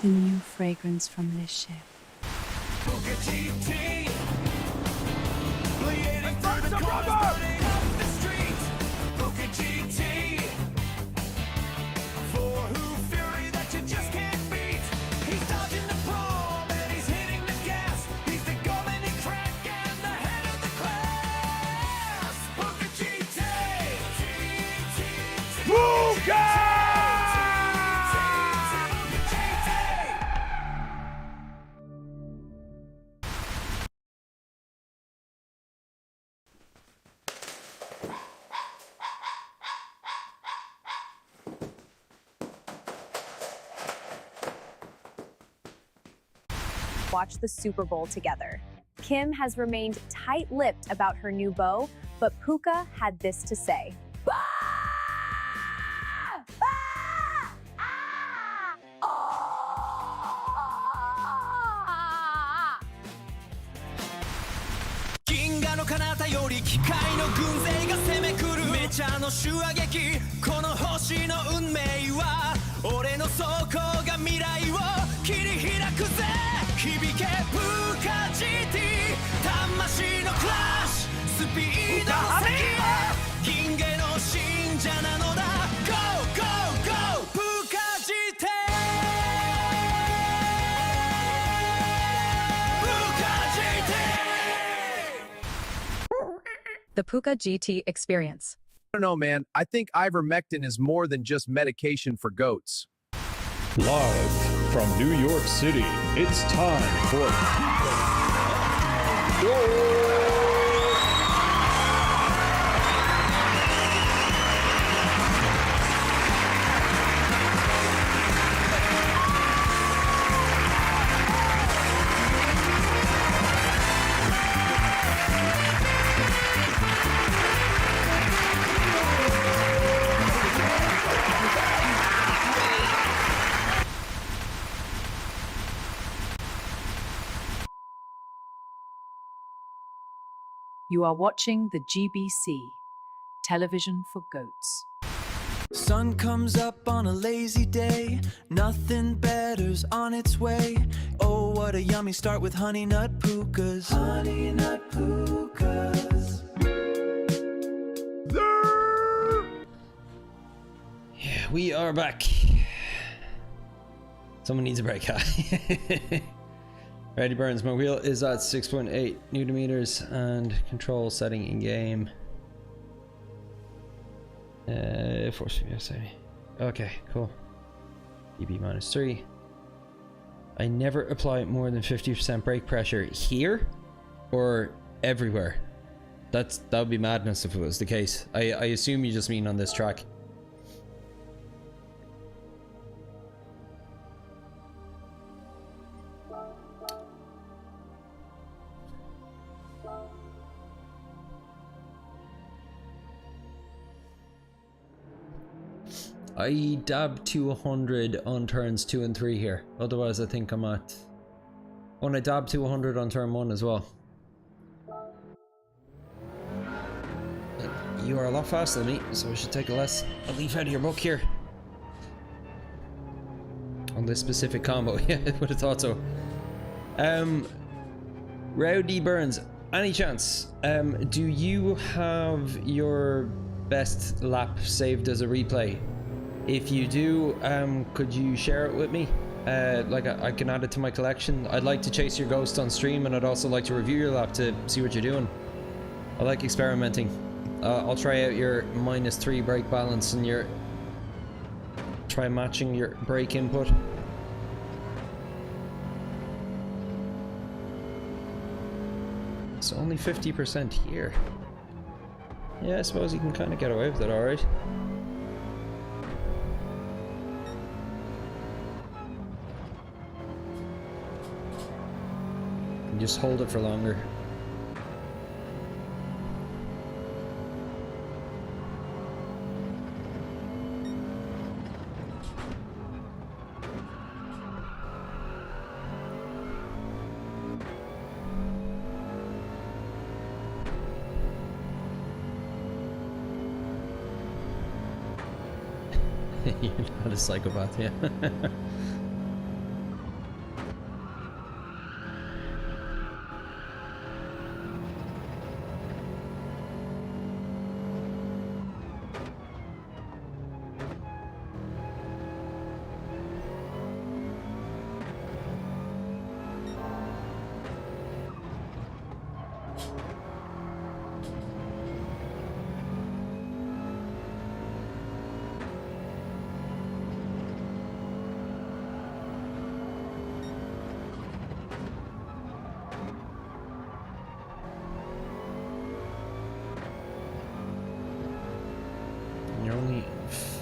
the new fragrance from this ship. Puka GT. Bleeding through the some cars, rubber! burning up the streets. Puka GT. For who fury that you just can't beat. He's dodging the prom and he's hitting the gas. He's the golden crack and the head of the class. Puka GT. Puka! Watch the Super Bowl together. Kim has remained tight-lipped about her new beau, but Puka had this to say.銀河の彼方より機械の軍勢が攻め来るメチャの手話劇この星の運命は俺の走行が未来を切り開くぜ響けプーカ GT 魂のクラッシュスピードの先へ銀河の信者なのだ Go Go Go プーカ GT プーカ GT The Puka GT experience. I don't know, man. I think ivermectin is more than just medication for goats. Live from New York City, it's time for You are watching the GBC, television for goats. Sun comes up on a lazy day, nothing better's on its way. Oh, what a yummy start with honey nut pukas. Honey nut pukas. Yeah, we are back. Someone needs a break, huh? Ready Burns, my wheel is at 6.8 Newton meters and control setting in game. Force USA. Okay, cool. dB -3. I never apply more than 50% brake pressure here or everywhere. That would be madness if it was the case. I assume you just mean on this track. I dab to 100 on turns 2 and 3 here. Otherwise I think I'm at... Oh, and I dab to 100 on turn 1 as well. You are a lot faster than me, so I should take a leaf out of your book here. On this specific combo, yeah, I would have thought so. Rowdy Burns, any chance, do you have your best lap saved as a replay? If you do, could you share it with me? Like I can add it to my collection. I'd like to chase your ghost on stream, and I'd also like to review your lap to see what you're doing. I like experimenting. I'll try out your -3 brake balance and try matching your brake input. It's only 50% here. Yeah, I suppose you can kind of get away with it, alright. Just hold it for longer. You're not a psychopath, yeah. You're only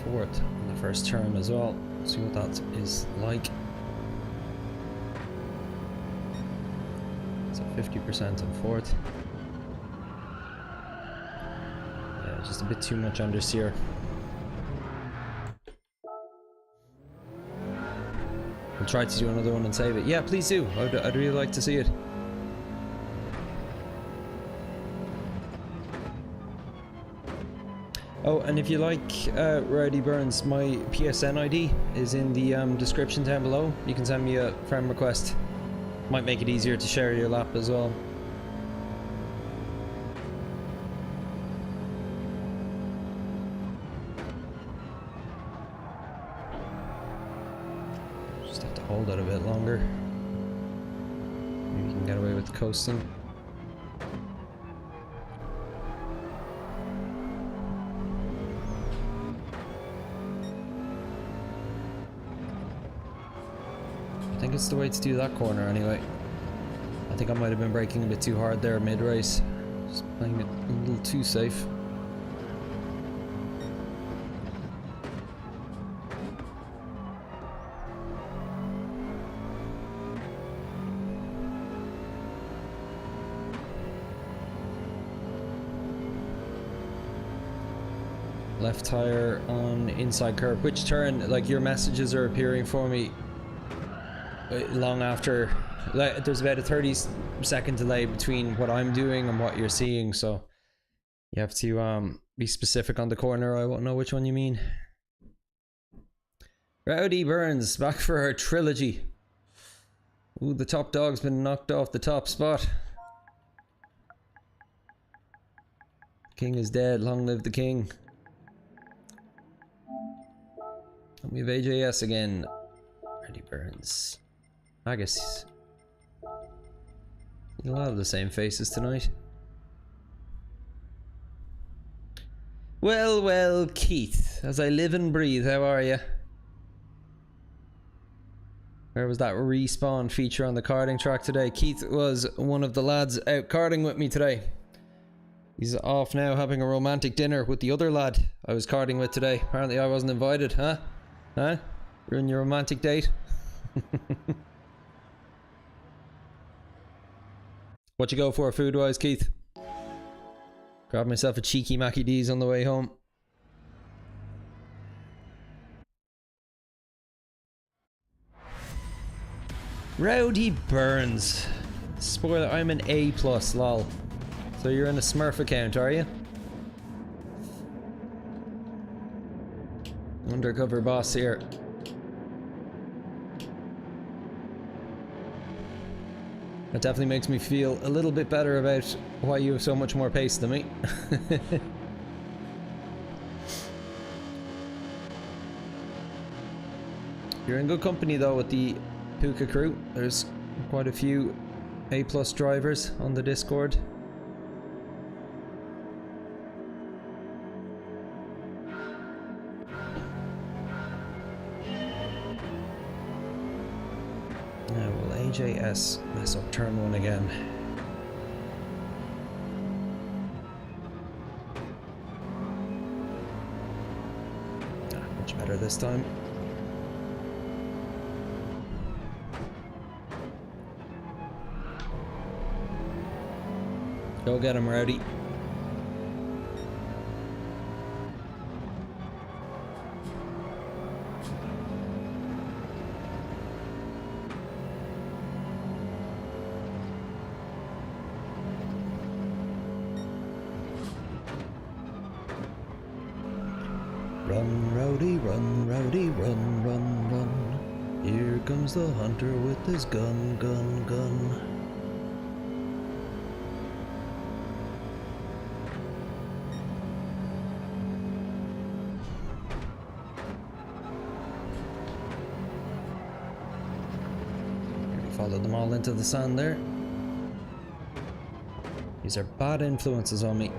4th in the first turn as well. See what that is like. So 50% on 4th. Yeah, just a bit too much understeer. I'll try to do another one and save it. Yeah, please do. I'd really like to see it. Oh, and if you like Rowdy Burns, my PSN ID is in the description down below. You can send me a friend request. Might make it easier to share your lap as well. Just have to hold it a bit longer. Maybe you can get away with coasting. I think it's the way to do that corner anyway. I think I might have been braking a bit too hard there mid-race. Just playing it a little too safe. Left tire on inside curb. Which turn? Like, your messages are appearing for me long after, like, there's about a 30-second delay between what I'm doing and what you're seeing, so you have to be specific on the corner. I won't know which one you mean. Rowdy Burns back for our trilogy. Ooh, the top dog's been knocked off the top spot. King is dead, long live the king. And we have AJS again. Rowdy Burns. I guess a lot of the same faces tonight. Well, well, Keith, as I live and breathe, how are you? Where was that respawn feature on the karting track today? Keith was one of the lads out karting with me today. He's off now having a romantic dinner with the other lad I was karting with today. Apparently I wasn't invited, huh? Huh? Ruin your romantic date? What you go for food-wise, Keith? Grab myself a cheeky Mackie D's on the way home. Rowdy Burns. Spoiler, I'm an A+, lol. So you're in a Smurf account, are you? Undercover boss here. That definitely makes me feel a little bit better about why you have so much more pace than me. You're in good company though with the Puka crew. There's quite a few A+ drivers on the Discord. Now will AJS mess up turn 1 again? Much better this time. Go get him, Rowdy. Run, Rowdy, run, Rowdy, run, run, run. Here comes the hunter with his gun, gun, gun. Followed them all into the sand there. These are bad influences on me.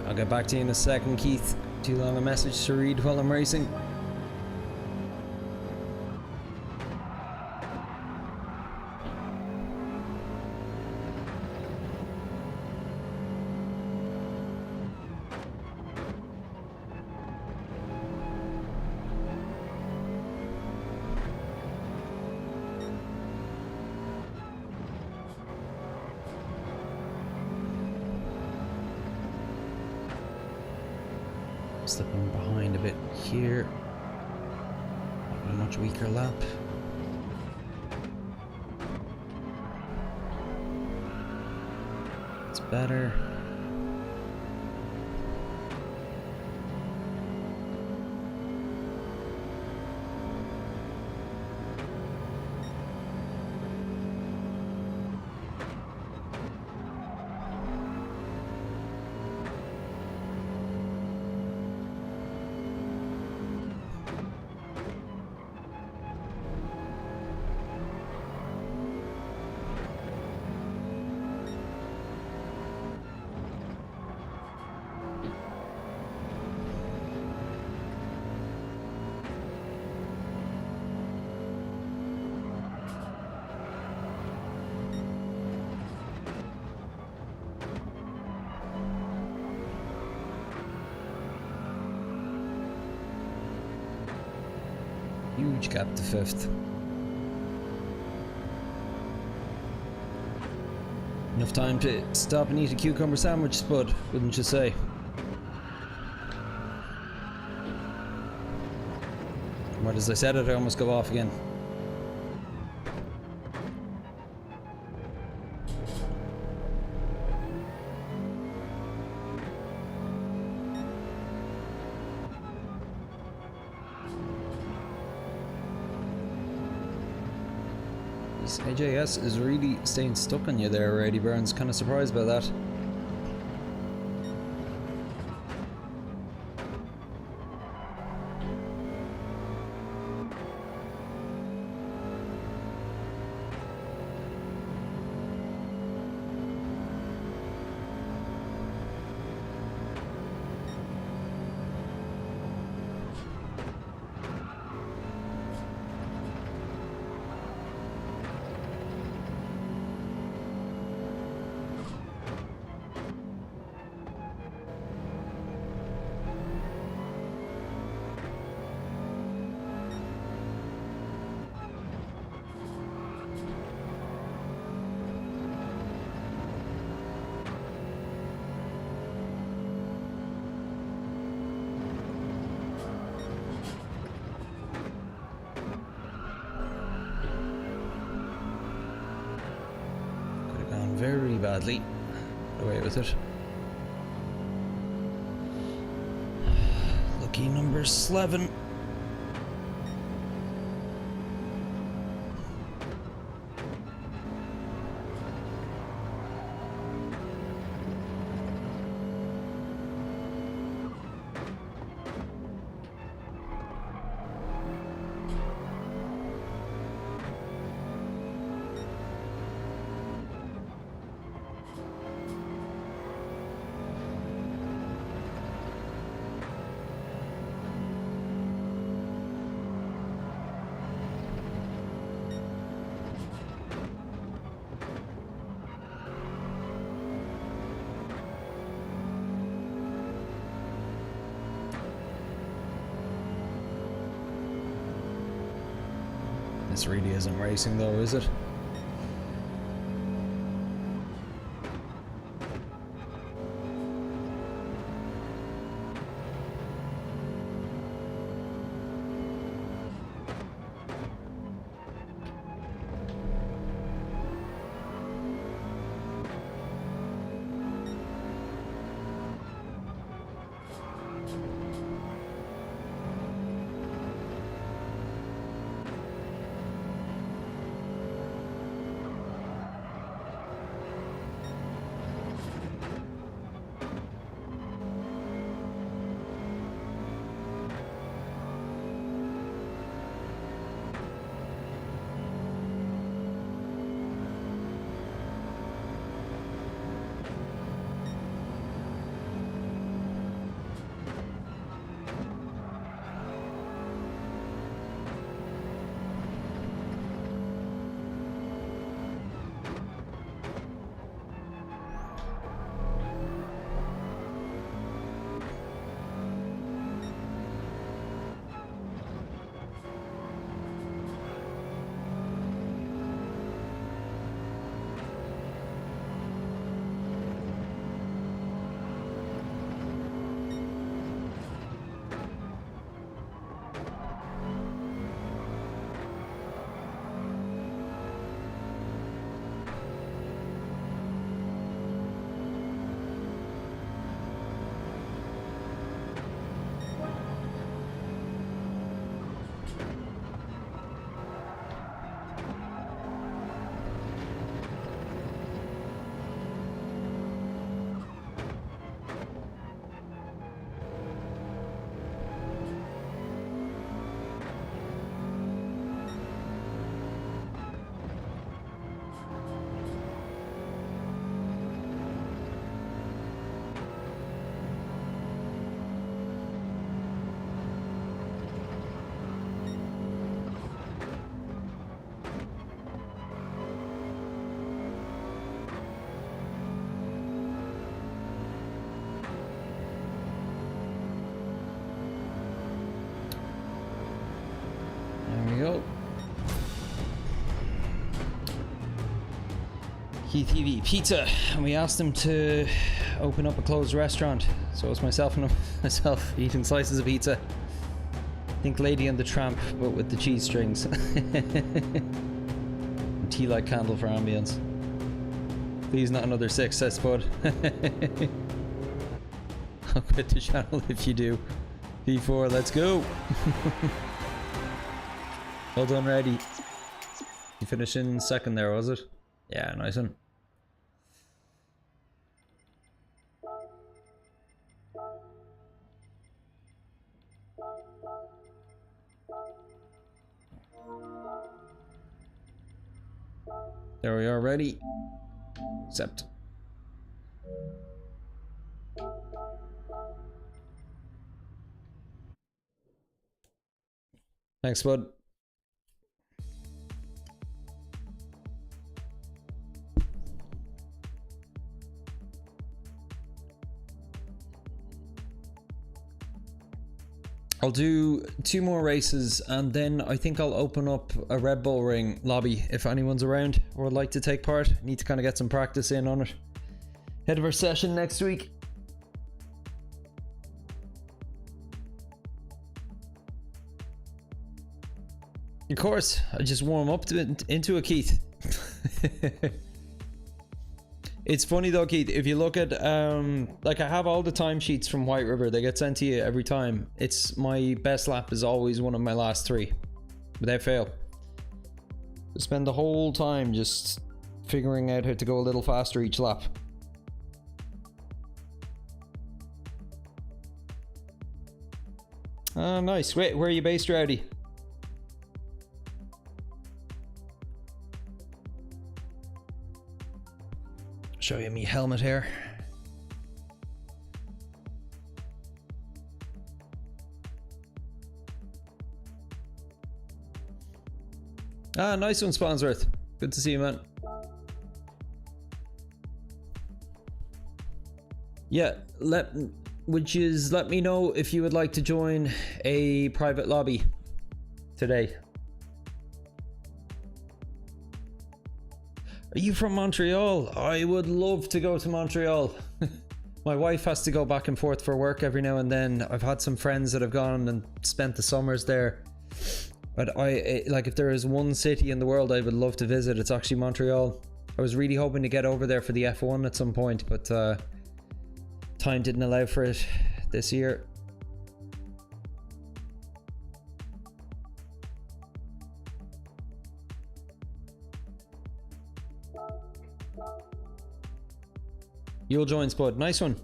I'll get back to you in a second, Keith. Too long a message to read while I'm racing. Slipping behind a bit here. A much weaker lap. It's better. Huge gap to 5th. Enough time to stop and eat a cucumber sandwich, Spud, wouldn't you say? Right as I said it, I almost go off again. AJS is really staying stuck on you there, Eddie Burns. Kind of surprised by that. badly. Away with it. Lucky number 11. This really isn't racing though, is it? Go. KTV Pizza, and we asked them to open up a closed restaurant. So it's myself and myself eating slices of pizza. Think Lady and the Tramp, but with the cheese strings. Tea light candle for ambience. Please, not another 6, says Spud. I'll quit the channel if you do. P4, let's go. Well done, ready. You finished in second there, was it? Yeah, nice one. There we are, ready. Accept. Thanks, bud. I'll do 2 more races and then I think I'll open up a Red Bull Ring lobby if anyone's around or would like to take part. Need to kind of get some practice in on it. Head of our session next week. Of course, I just warm up into a Keith. It's funny though, Keith, if you look at like I have all the timesheets from White River, they get sent to you every time. It's my best lap is always one of my last 3 without fail. I spend the whole time just figuring out how to go a little faster each lap. Nice. Wait, where are you based, Rowdy? Show you me helmet here. Nice one, Spawnsworth. Good to see you, man. Yeah, let me know if you would like to join a private lobby today. Are you from Montreal? I would love to go to Montreal. My wife has to go back and forth for work every now and then. I've had some friends that have gone and spent the summers there. But like, if there is one city in the world I would love to visit, it's actually Montreal. I was really hoping to get over there for the F1 at some point, but time didn't allow for it this year. You'll join, Spud. Nice one.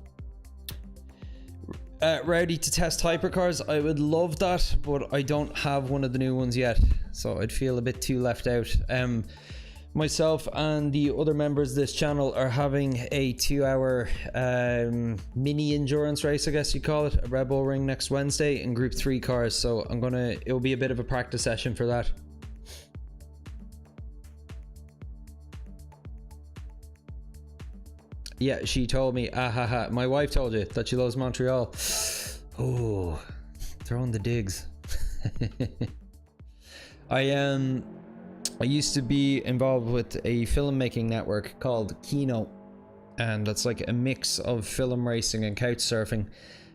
Rowdy, to test hypercars, I would love that, but I don't have one of the new ones yet, so I'd feel a bit too left out. Myself and the other members of this channel are having a 2-hour mini endurance race, I guess you call it, at Red Bull Ring next Wednesday in Group 3 cars, so it'll be a bit of a practice session for that. Yeah, she told me, my wife told you that she loves Montreal. Oh, throwing the digs. I used to be involved with a filmmaking network called Kino, and that's like a mix of film racing and couch surfing,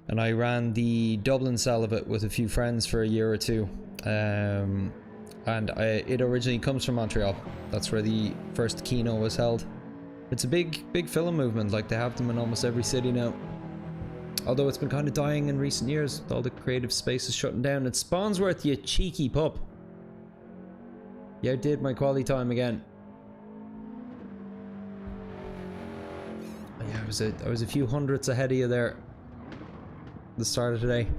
and I ran the Dublin cell of it with a few friends for a year or two, and it originally comes from Montreal. That's where the first Kino was held. It's a big film movement, like they have them in almost every city now. Although it's been kind of dying in recent years, with all the creative spaces shutting down. It's Spawnsworth, you cheeky pup. You outdid my quality time again. Yeah, I was a few hundredths ahead of you there at the start of today.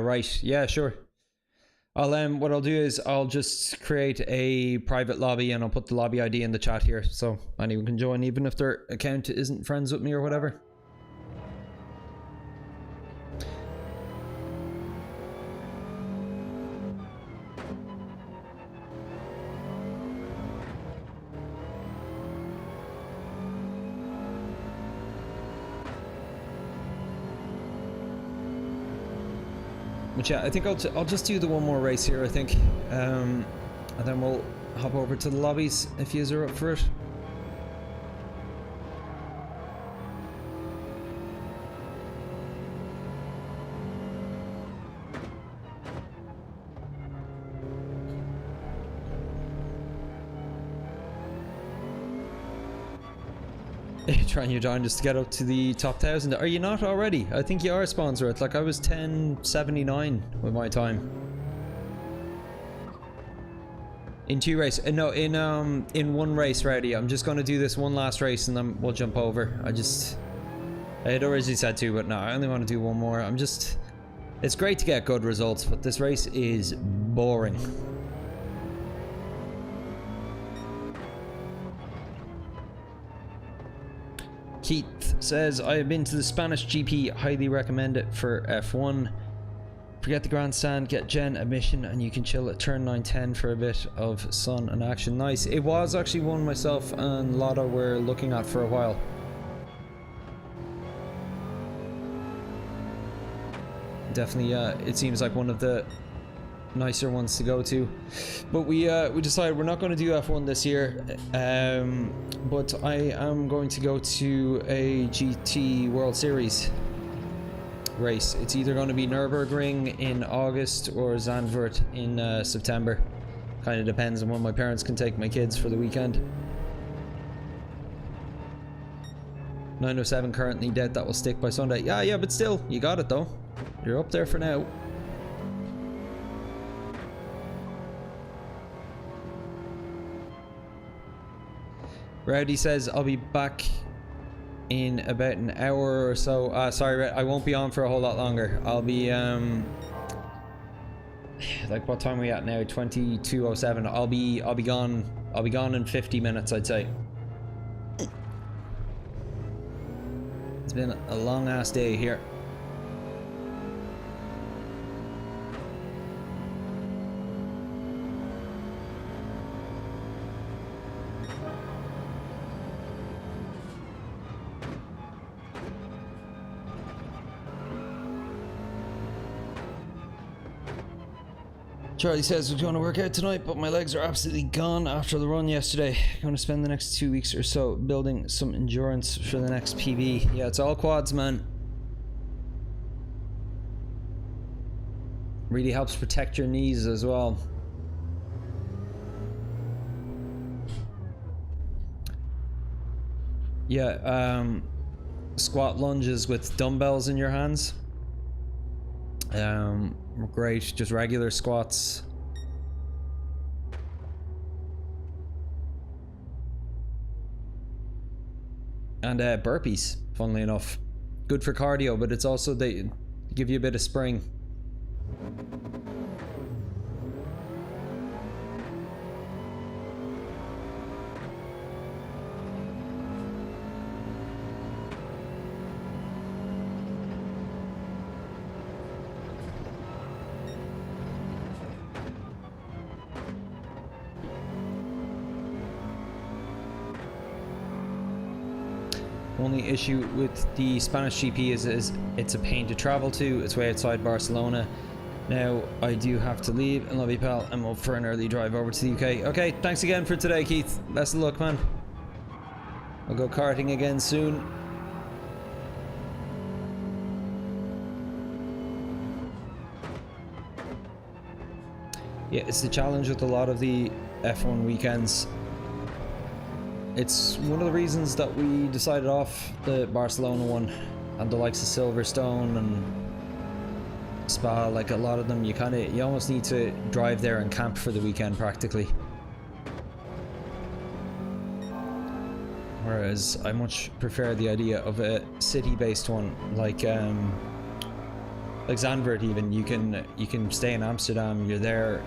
Right. Yeah, sure. What I'll do is I'll just create a private lobby and I'll put the lobby ID in the chat here, so anyone can join even if their account isn't friends with me or whatever. But yeah, I think I'll just do the one more race here, I think, and then we'll hop over to the lobbies if you are up for it. Trying your down just to get up to the top 1,000. Are you not already? I think you are a sponsor. Like, I was 1079 with my time in 2 races. No, in 1 race, Rowdy. I'm just going to do this one last race and then we'll jump over. I had originally said 2, but no, I only want to do 1 more. It's great to get good results, but this race is boring. Keith says, I have been to the Spanish GP, highly recommend it for F1. Forget the grandstand, get Gen admission, and you can chill at turn 9-10 for a bit of sun and action. Nice. It was actually one myself and Lotta were looking at for a while. Definitely, it seems like one of the nicer ones to go to, but we decided we're not going to do F1 this year, but I am going to go to a GT World Series race. It's either going to be Nürburgring in August or Zandvoort in September. Kind of depends on when my parents can take my kids for the weekend. 907 currently dead. That will stick by Sunday. Yeah, but still, you got it though. You're up there for now. Rowdy says, I'll be back in about an hour or so. Sorry, I won't be on for a whole lot longer. I'll be, like, what time are we at now? 22:07. I'll be gone. I'll be gone in 50 minutes, I'd say. It's been a long ass day here. Charlie says we're going to work out tonight, but my legs are absolutely gone after the run yesterday. Going to spend the next 2 weeks or so building some endurance for the next PB. Yeah, it's all quads, man. Really helps protect your knees as well. Yeah, squat lunges with dumbbells in your hands. Great, just regular squats. And burpees, funnily enough. Good for cardio, but it's also, they give you a bit of spring. Only issue with the Spanish GP is it's a pain to travel to. It's way outside Barcelona. Now I do have to leave, and love you, pal. I'm up for an early drive over to the UK. Okay, thanks again for today, Keith. Best of luck, man. I'll go karting again soon. Yeah, it's the challenge with a lot of the F1 weekends. It's one of the reasons that we decided off the Barcelona one and the likes of Silverstone and Spa. Like, a lot of them, you almost need to drive there and camp for the weekend practically. Whereas I much prefer the idea of a city-based one, like Zandvoort. Even you can stay in Amsterdam. You're there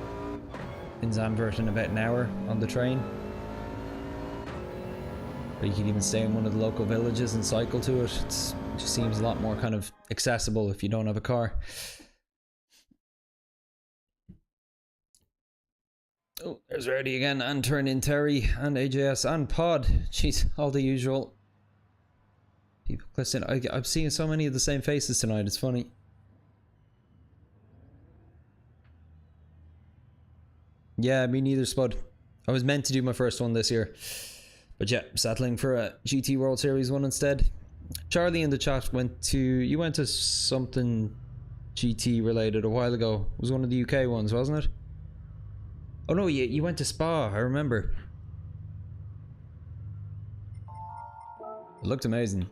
in Zandvoort in about an hour on the train. Or you can even stay in one of the local villages and cycle to it. It just seems a lot more kind of accessible if you don't have a car. Oh, there's Rowdy again, and Turn In Terry, and AJS, and Pod. Jeez, all the usual people. Listen, I'm seeing so many of the same faces tonight, it's funny. Yeah, me neither, Spud. I was meant to do my first one this year. But yeah, settling for a GT World Series one instead. Charlie in the chat you went to something GT related a while ago. It was one of the UK ones, wasn't it? Oh no, you went to Spa, I remember. It looked amazing.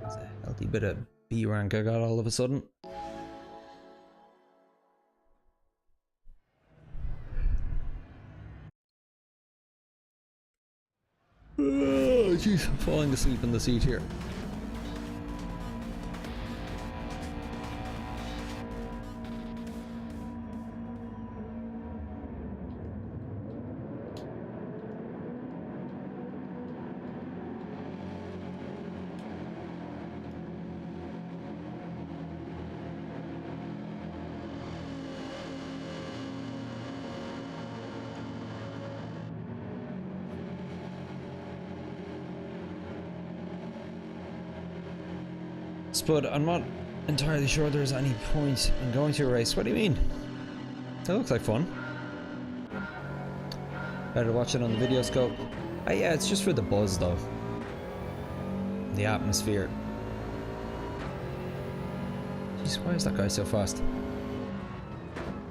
That's a healthy bit of B rank I got all of a sudden. Oh jeez, I'm falling asleep in the seat here. Spud, I'm not entirely sure there's any point in going to a race. What do you mean? That looks like fun. Better watch it on the video scope. Yeah, it's just for the buzz though. The atmosphere. Jeez, why is that guy so fast?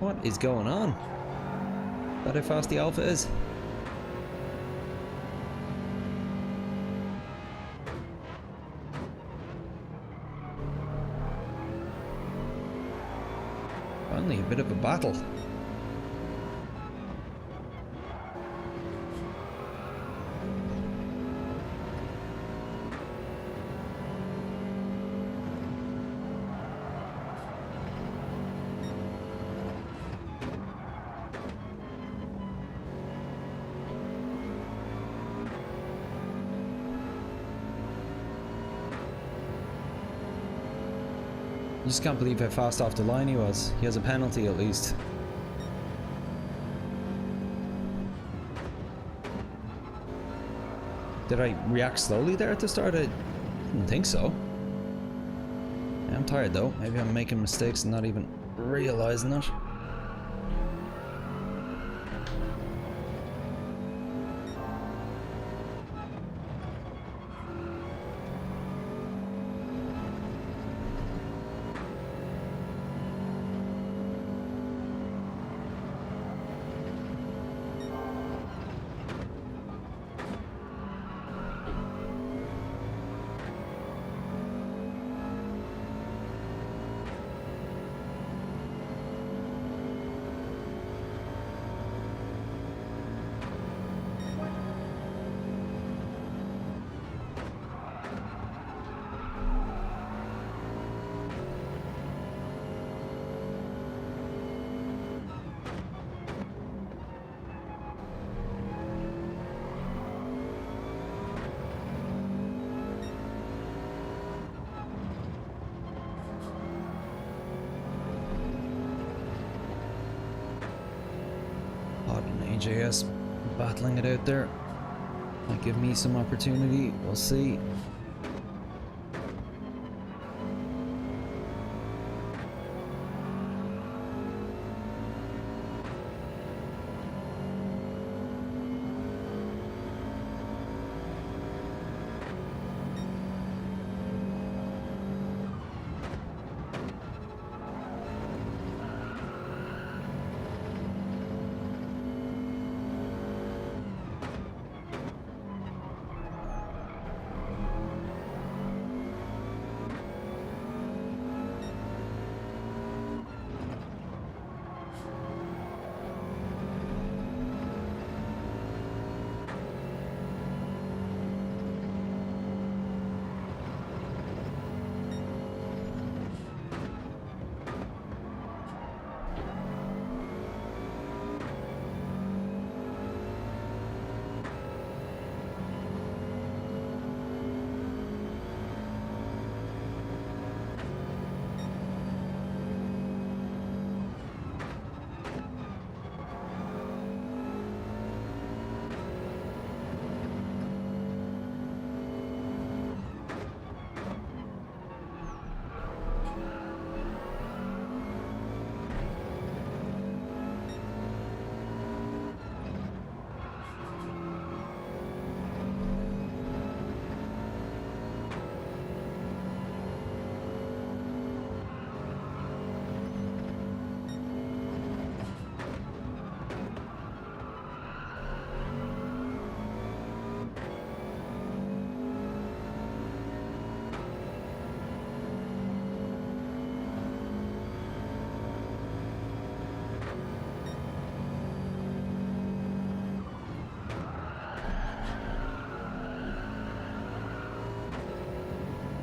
What is going on? Is that how fast the Alpha is? Finally, a bit of a battle. I just can't believe how fast off the line he was. He has a penalty at least. Did I react slowly there at the start? I didn't think so. Yeah, I'm tired though. Maybe I'm making mistakes and not even realizing it. AJS battling it out there. Might give me some opportunity. We'll see.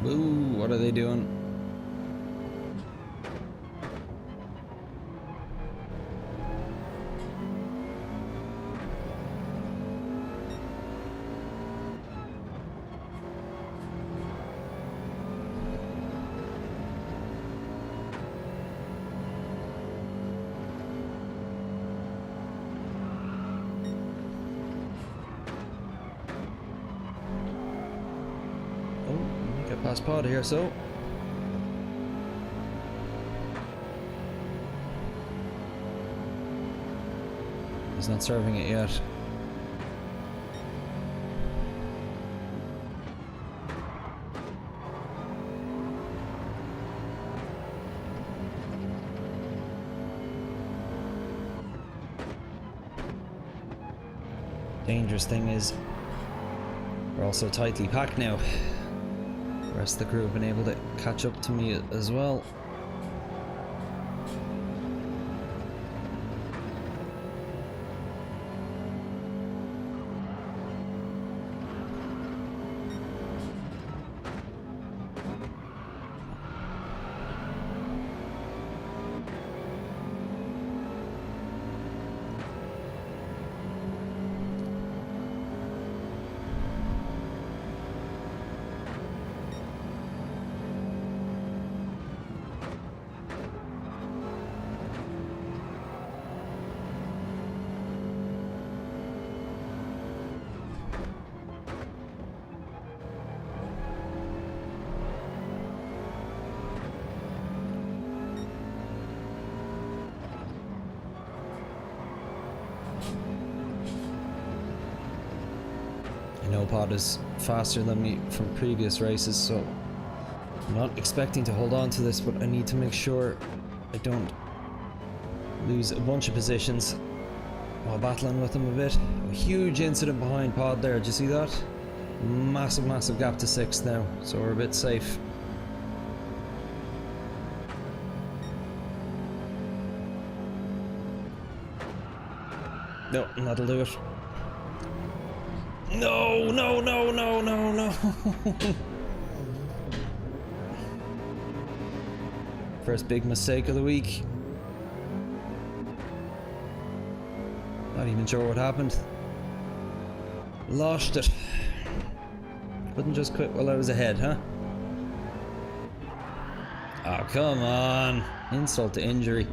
Ooh, what are they doing? Past pod here, so He's not serving it yet. Dangerous thing is we're also tightly packed now. The rest of the crew have been able to catch up to me as well. I know Pod is faster than me from previous races, so I'm not expecting to hold on to this, but I need to make sure I don't lose a bunch of positions while battling with him a bit. A huge incident behind Pod there, did you see that? Massive gap to 6th now, so we're a bit safe. No, that'll do it. No. First big mistake of the week. Not even sure what happened. Lost it. Couldn't just quit while I was ahead, huh? Oh, come on. Insult to injury.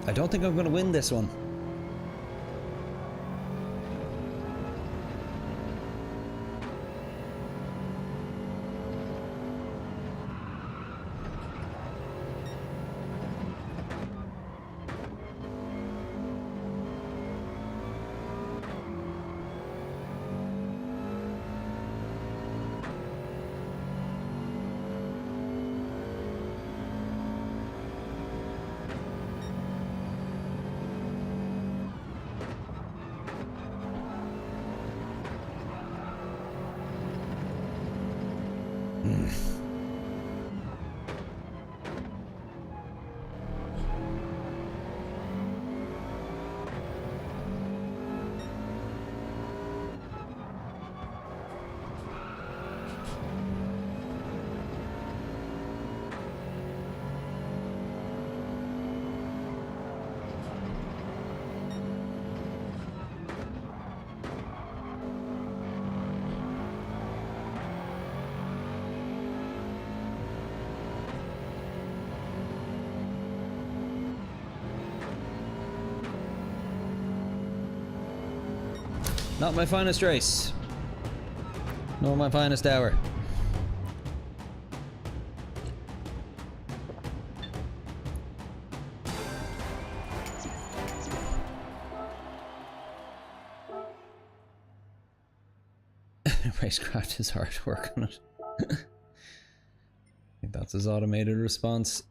I don't think I'm going to win this one. Not my finest race, nor my finest hour. Racecraft is hard work on it. I think that's his automated response.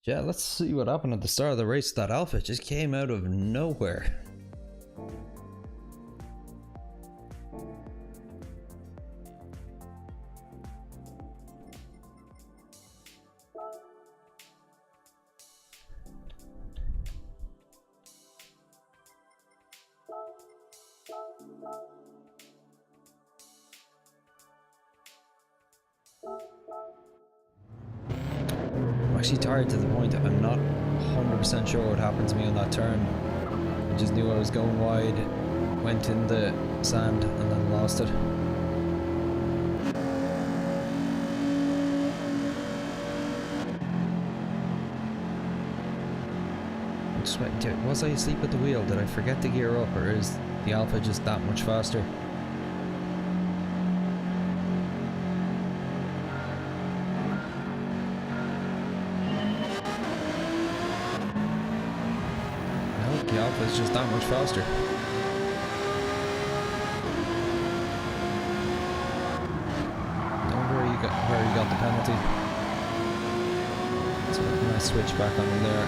Yeah, let's see what happened at the start of the race. That Alpha just came out of nowhere. I'm actually tired to the point that I'm not 100% sure what happened to me on that turn. I just knew I was going wide, went in the sand, and then lost it. Was I asleep at the wheel? Did I forget to gear up, or is the Alpha just that much faster? No, the Alpha is just that much faster. Where you got the penalty. So can I switch back on him there?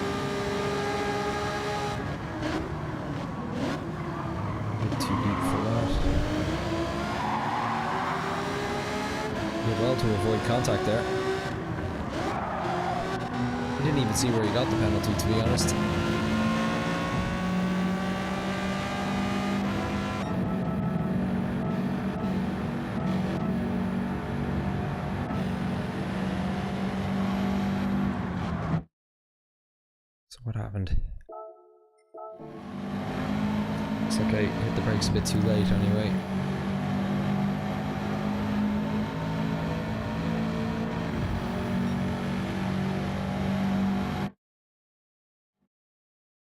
A bit too deep for that. Did well to avoid contact there. I didn't even see where he got the penalty, to be honest. What happened? Looks like I hit the brakes a bit too late anyway.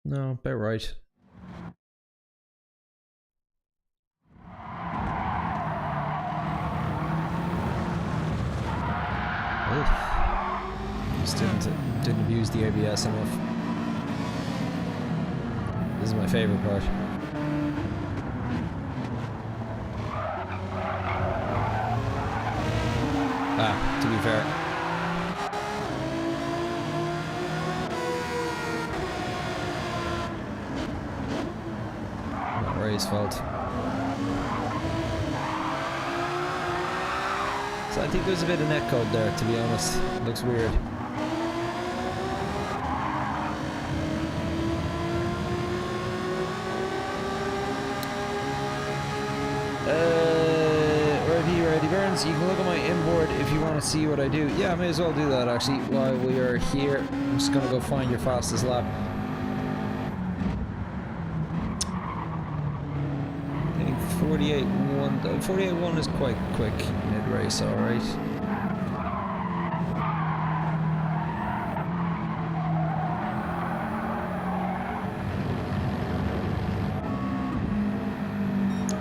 No, about right. Just didn't abuse the ABS enough. This is my favorite part. To be fair. Not Ray's fault. So I think there's a bit of netcode there, to be honest. It looks weird. Burns, you can look at my inboard if you want to see what I do. Yeah, I may as well do that actually while we are here. I'm just gonna go find your fastest lap. I think 48.1. 48.1 is quite quick mid-race, alright.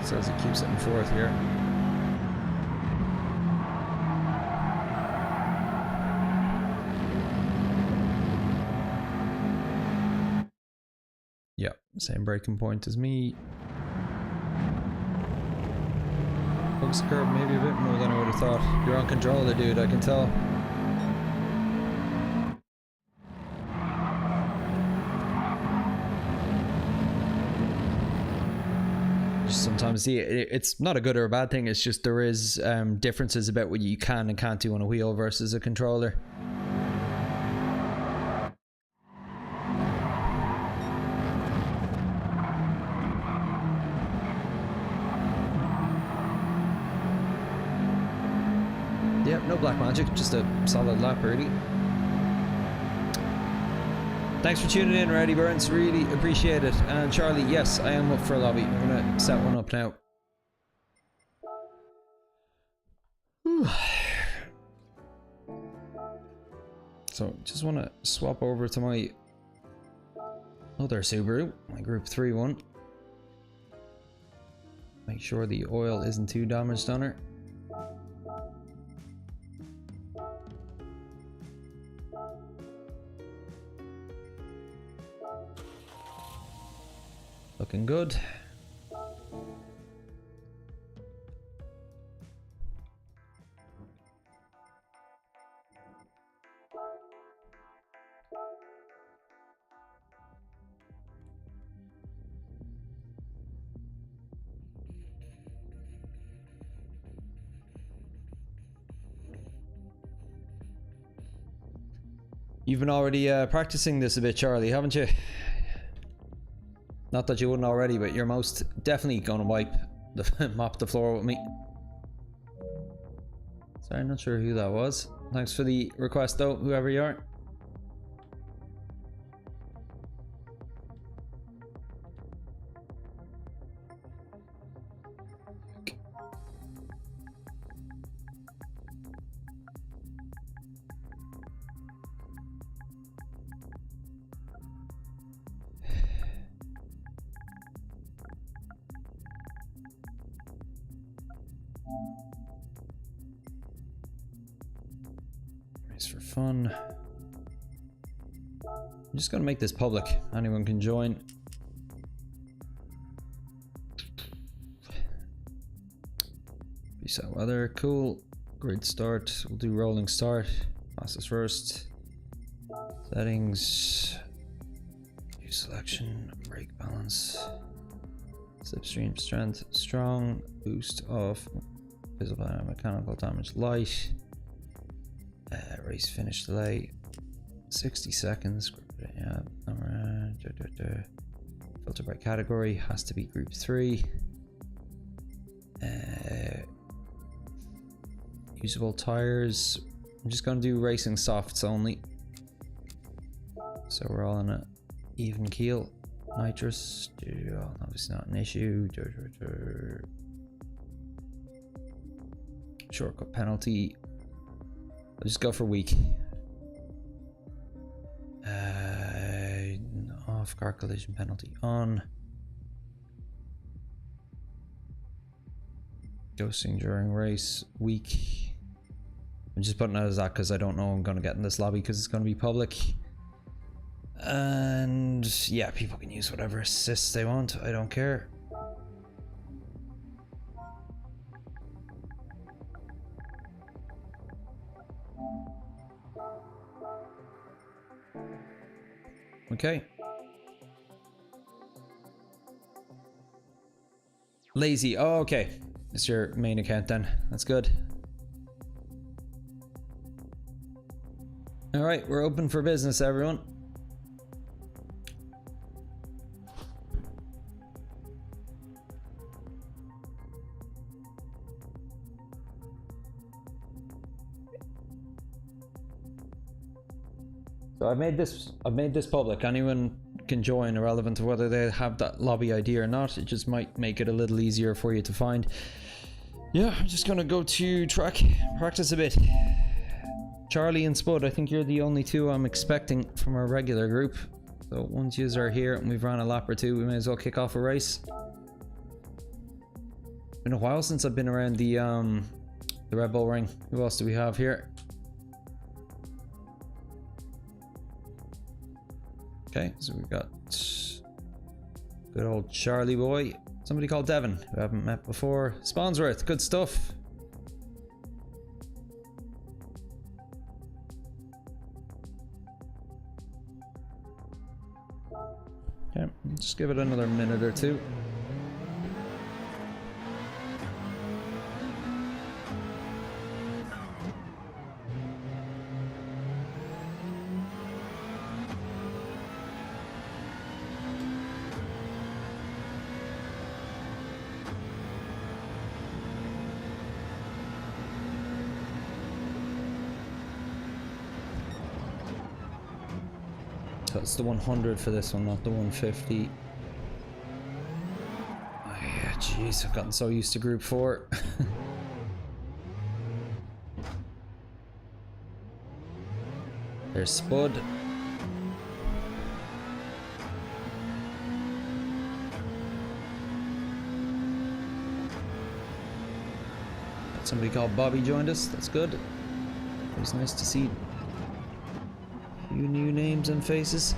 Says it keeps it in fourth here. Yep, same braking point as me. Hugs the curb maybe a bit more than I would have thought. You're on control there, dude, I can tell. Just sometimes see it's not a good or a bad thing, it's just there is differences about what you can and can't do on a wheel versus a controller. Yep, no black magic, just a solid lap really. Thanks for tuning in, Reddy Burns, really appreciate it. And Charlie, yes, I am up for a lobby. I'm gonna set one up now. So, just want to swap over to my other Subaru, my Group 3 one. Make sure the oil isn't too damaged on her. Looking good. You've been already practicing this a bit, Charlie, haven't you? Not that you wouldn't already, but you're most definitely gonna mop the floor with me. Sorry, I'm not sure who that was. Thanks for the request though, whoever you are. Just for fun. I'm just gonna make this public. Anyone can join. Reset weather, cool. Grid start. We'll do rolling start. Fastest first. Settings. View selection. Brake balance. Slipstream strength. Strong. Boost off. Visible mechanical damage light. Race finish delay. 60 seconds. Yeah. Filter by category. Has to be group 3. Usable tires. I'm just going to do racing softs only. So we're all on a even keel. Nitrous. Obviously not an issue. Shortcut penalty. I'll just go for weak. Off. Car collision penalty on. Ghosting during race, weak. I'm just putting it as that because I don't know I'm going to get in this lobby because it's going to be public. And yeah, people can use whatever assists they want. I don't care. Okay. Lazy. Oh, okay. It's your main account then. That's good. All right, we're open for business, everyone. So I've made this public. Anyone can join, irrelevant to whether they have that lobby ID or not. It just might make it a little easier for you to find. Yeah, I'm just gonna go to track, practice a bit. Charlie and Spud, I think you're the only two I'm expecting from our regular group. So once you are here and we've run a lap or two, we may as well kick off a race. Been a while since I've been around the Red Bull Ring. Who else do we have here? Okay, so we've got good old Charlie boy. Somebody called Devon, who I haven't met before. Spawnsworth, good stuff. Okay, just give it another minute or two. That's the 100 for this one, not the 150. Oh yeah, jeez, I've gotten so used to Group 4. There's Spud. Somebody called Bobby joined us, that's good. It was nice to see a few new names and faces.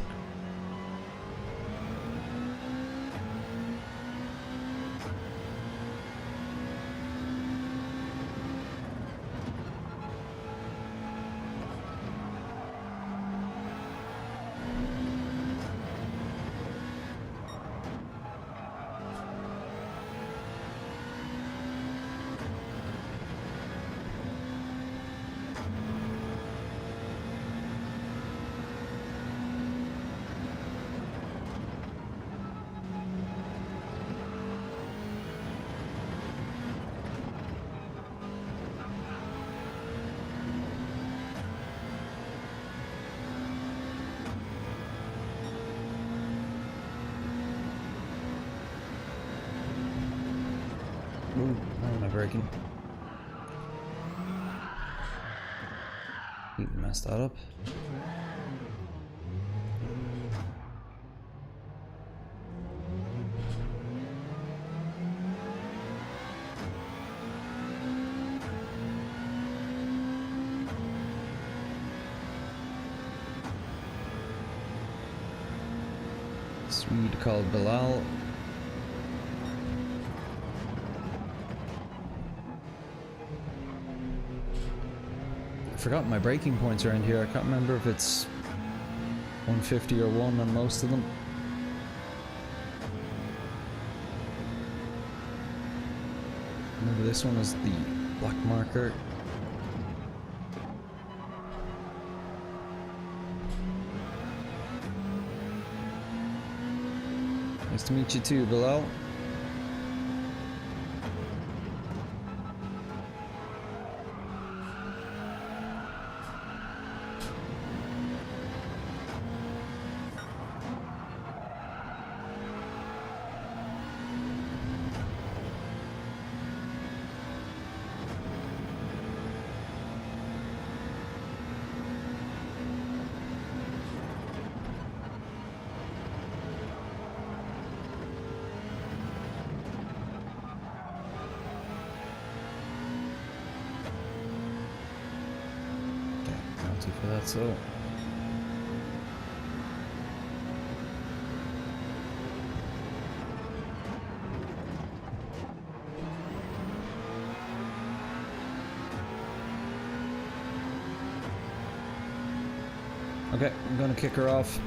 Ooh, how am I breaking? Completely messed that up. Swede called Bilal. I forgot my braking points around here. I can't remember if it's 150 or 1 on most of them. Remember this one is the black marker. Nice to meet you too, Bilal. For that, so okay, I'm gonna kick her off.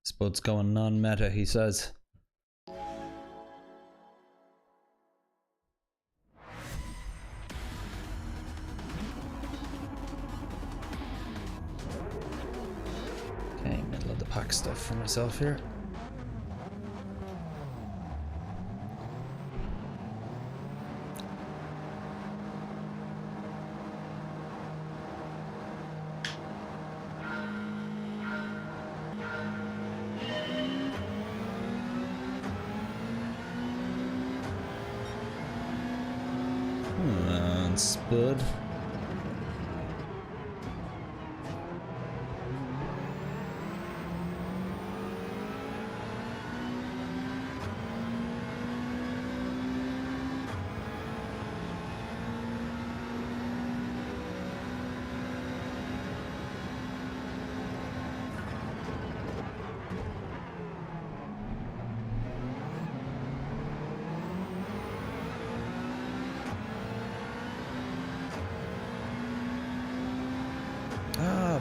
Spud's going non-meta, he says. Okay, middle of the pack stuff for myself here. Spud.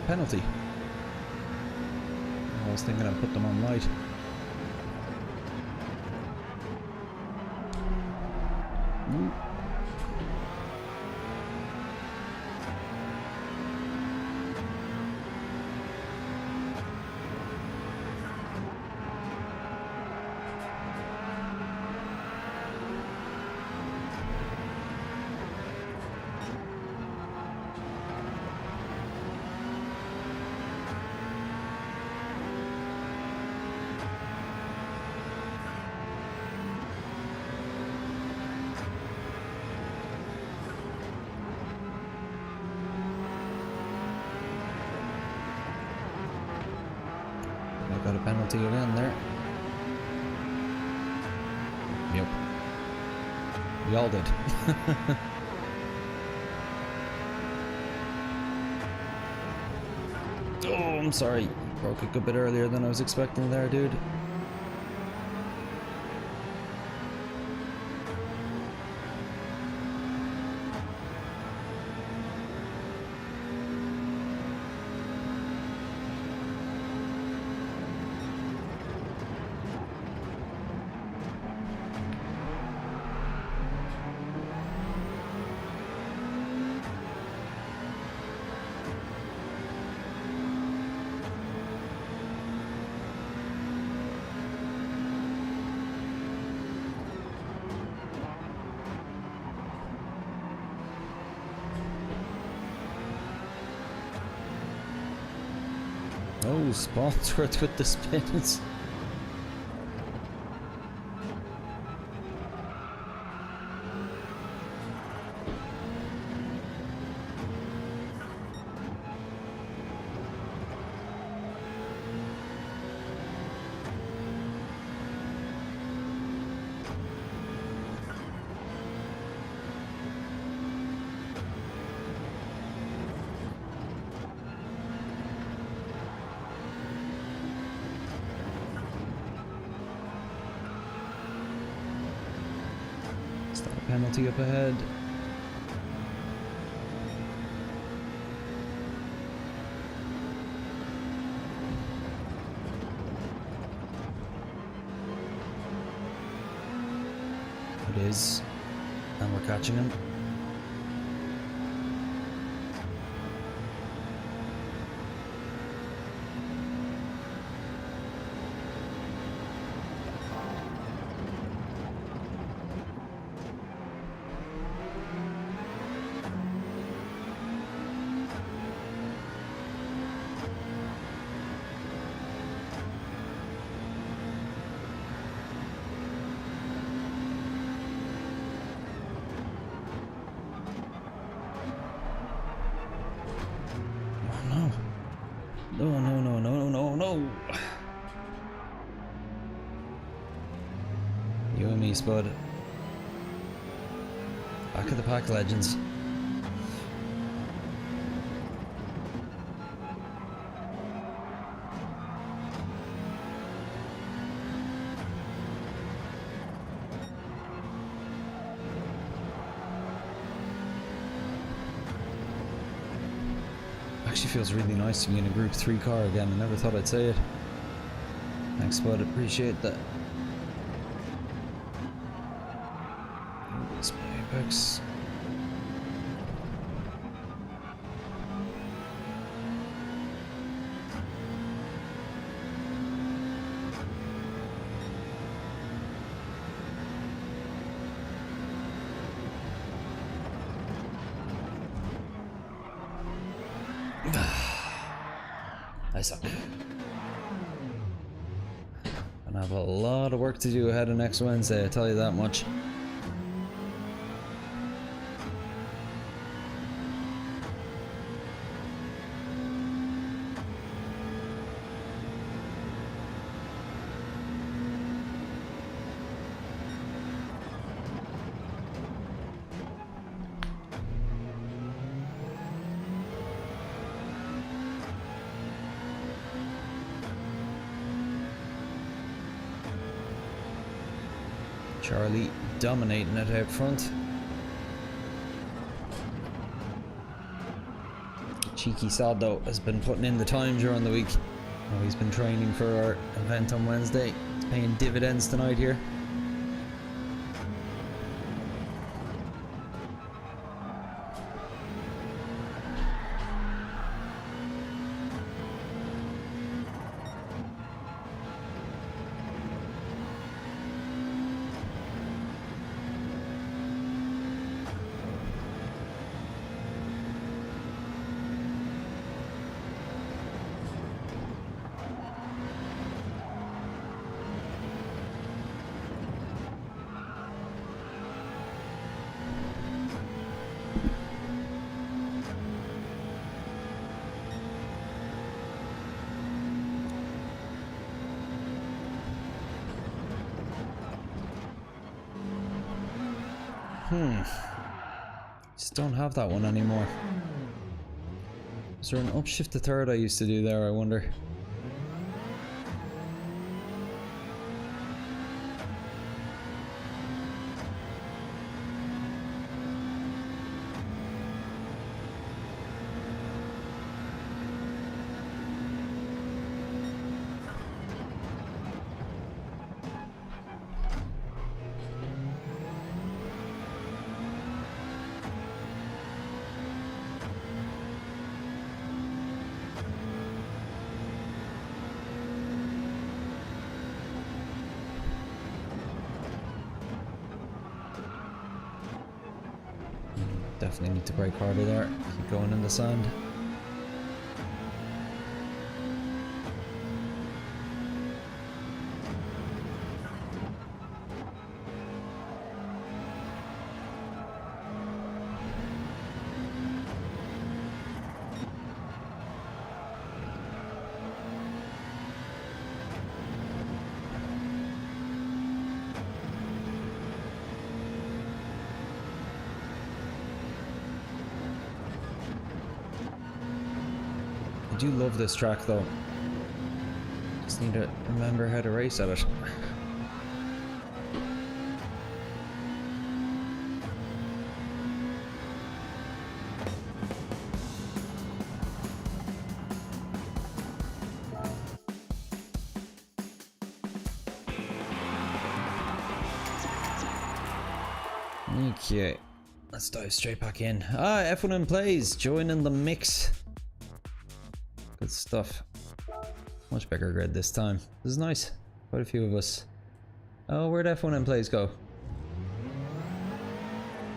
Penalty. I was thinking I'd put them on light. Ooh. Got a penalty again there. Yep. We all did. Oh, I'm sorry. Broke it a bit earlier than I was expecting there, dude. Oh, Spawnsworth with the spins. Penalty up ahead. It is. And we're catching him. No. You and me, Spud. Back of the pack, legends. Actually feels really nice to be in a Group 3 car again. I never thought I'd say it. Thanks, bud. Appreciate that. Display Apex. I suck. And I have a lot of work to do ahead of next Wednesday, I tell you that much. Charlie dominating it out front. Cheeky sod though has been putting in the time during the week. Oh, he's been training for our event on Wednesday. It's paying dividends tonight here. Just don't have that one anymore. Is there an upshift to third I used to do there, I wonder? Definitely need to brake harder there. Keep going in the sand. I do love this track though. Just need to remember how to race at it. Okay, let's dive straight back in. Ah, F1 plays, joining the mix. Good stuff. Much bigger grid this time. This is nice. Quite a few of us. Oh, where'd F1 plays go?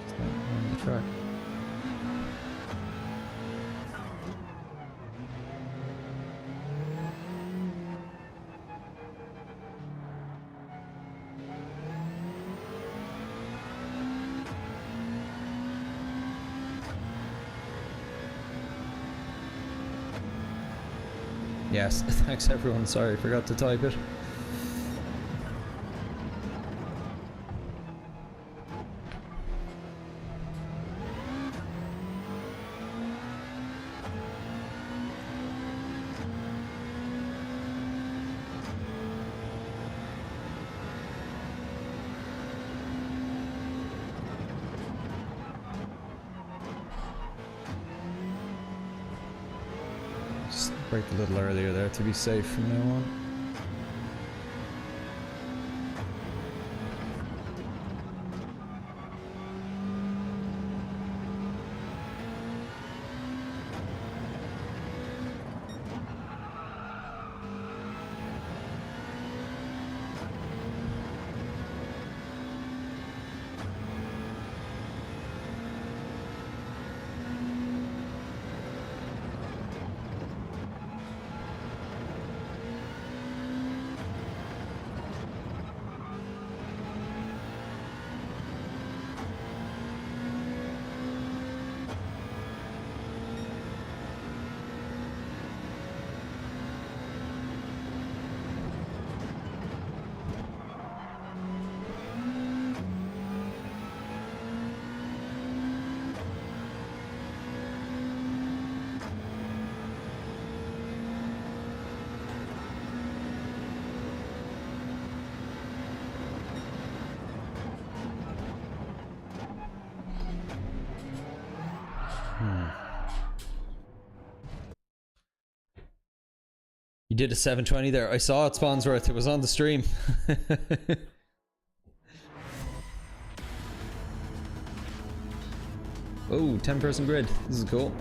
Just on the track. Yes, thanks everyone. Sorry, forgot to type it. Just break a little earlier there to be safe from now on. You did a 720 there. I saw it, Spawnsworth. It was on the stream. Oh, 10-person grid. This is cool.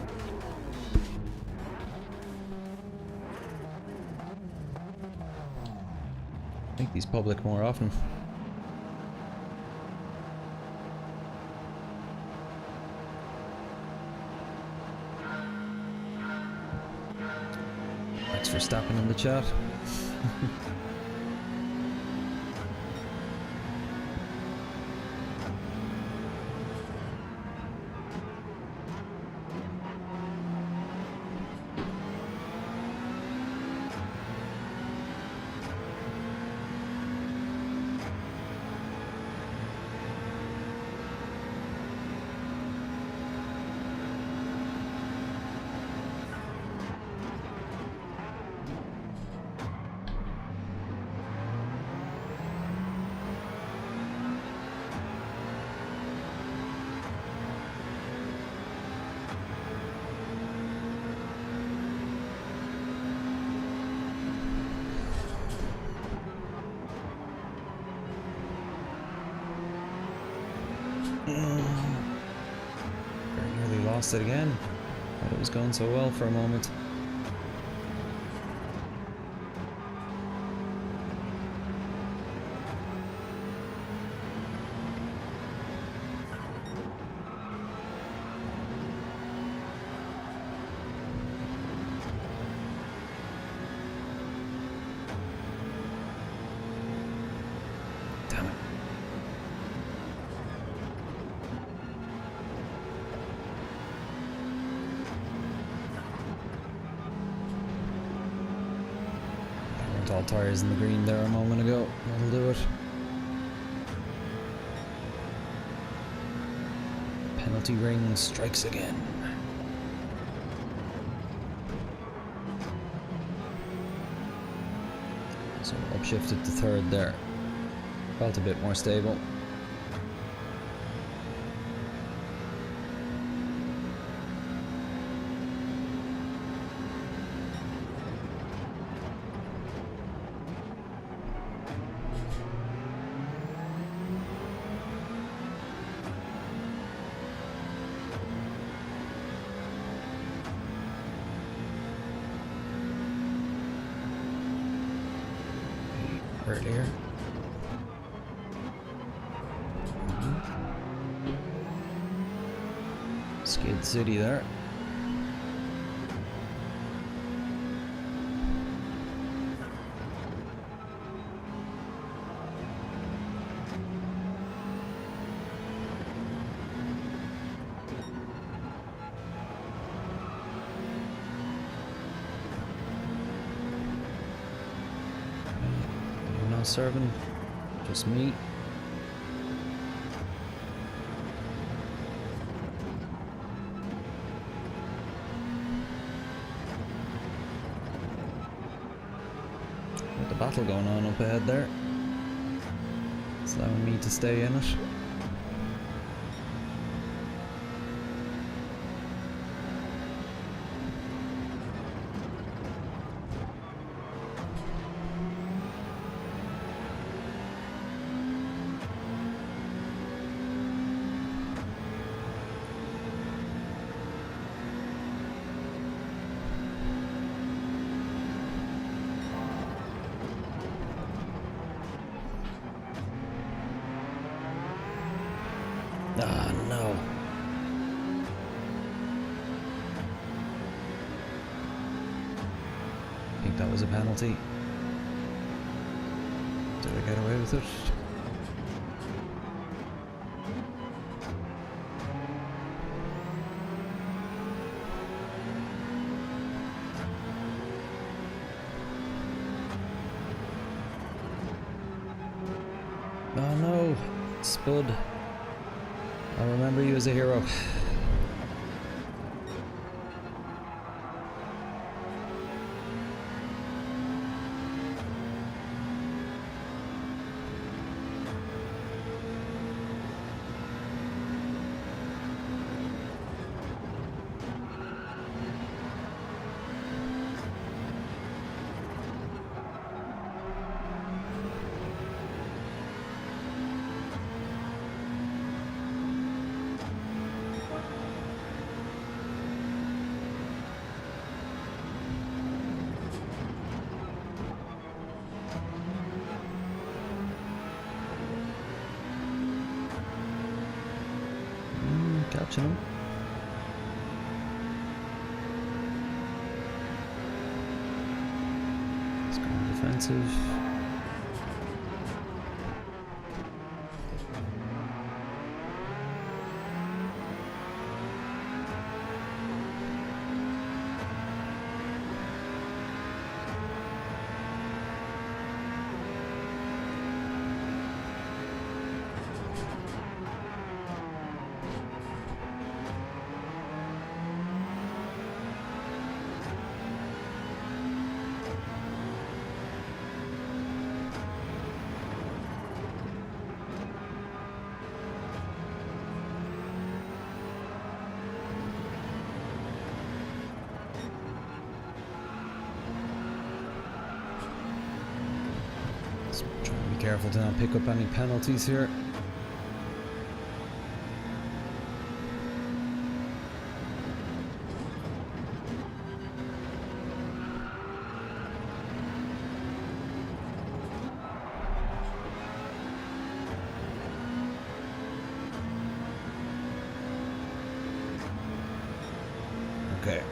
Make these public more often. Thanks for stopping in the chat. Very nearly lost it again. Thought it was going so well for a moment. Damn it. All tires in the green there a moment ago. That'll do it. Penalty ring strikes again. So upshifted to third there. Felt a bit more stable. earlier. Skid City there. You're not serving, just me. Battle going on up ahead there. It's allowing me to stay in it. Ah, no. I think that was a penalty. Did I get away with it? Oh no, Spud. I'll remember you as a hero. Catching him. It's going defensive. Trying to be careful to not pick up any penalties here. Okay,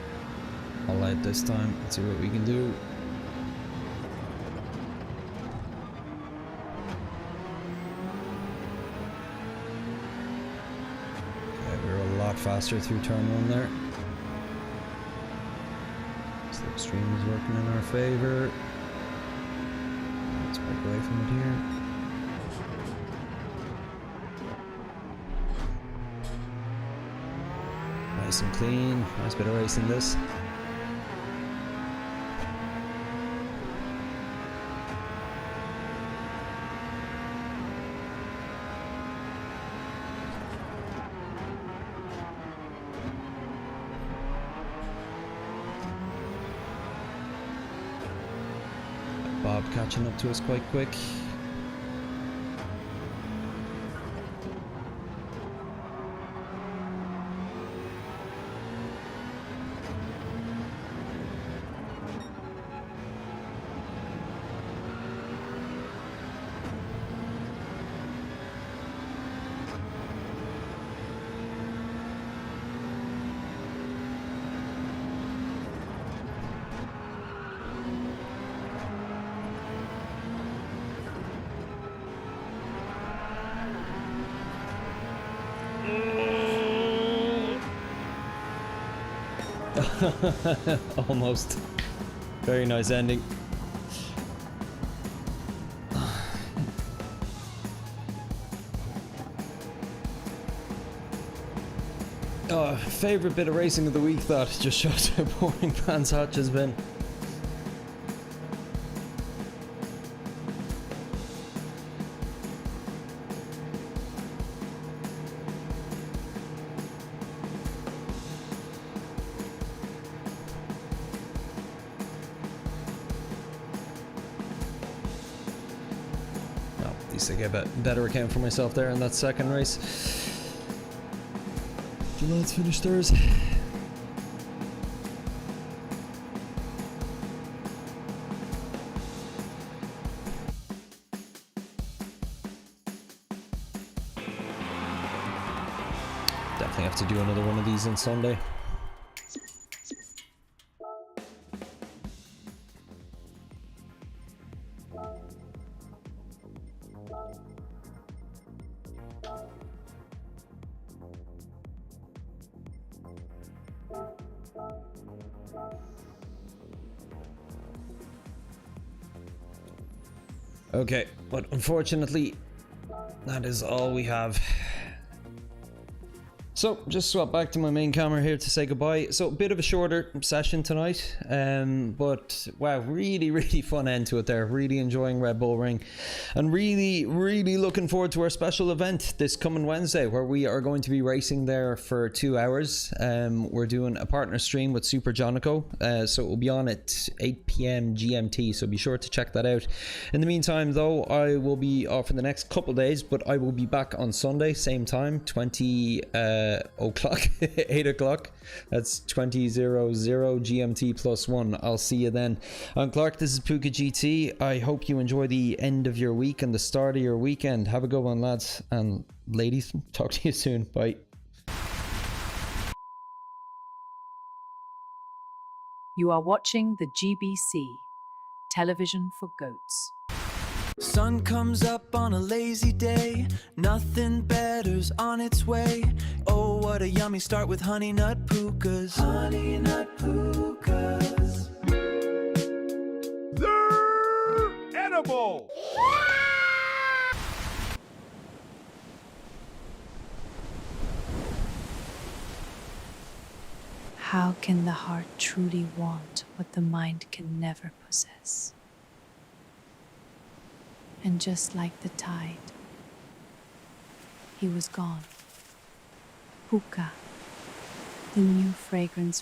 all out this time. Let's see what we can do. Faster through turn one there. Slipstream is working in our favor. Let's break away from it here. Nice and clean. Nice bit of racing this. Bob catching up to us quite quick. Almost. Very nice ending. Favorite bit of racing of the week, that just shows how boring Brands Hatch has been. Well, at least I gave a better account for myself there in that second race. The lads finished theirs. Definitely have to do another one of these on Sunday. Okay, but unfortunately, that is all we have. So, just swap back to my main camera here to say goodbye. So, a bit of a shorter session tonight, but wow, really fun end to it there. Really enjoying Red Bull Ring, and really looking forward to our special event this coming Wednesday, where we are going to be racing there for 2 hours. We're doing a partner stream with Super Jonico, so it will be on at 8 p.m. GMT, so be sure to check that out. In the meantime, though, I will be off for the next couple of days, but I will be back on Sunday, same time, 20 o'clock, 8 o'clock. That's 20:00 GMT +1. I'll see you then. I'm Clark, this is Puka GT. I hope you enjoy the end of your week and the start of your weekend. Have a good one, lads and ladies. Talk to you soon. Bye. You are watching the GBC, television for goats. Sun comes up on a lazy day, nothing better's on its way. Oh, what a yummy start with honey nut pukas. Honey nut pukas. They're edible. How can the heart truly want what the mind can never possess? And just like the tide, he was gone. Puka, the new fragrance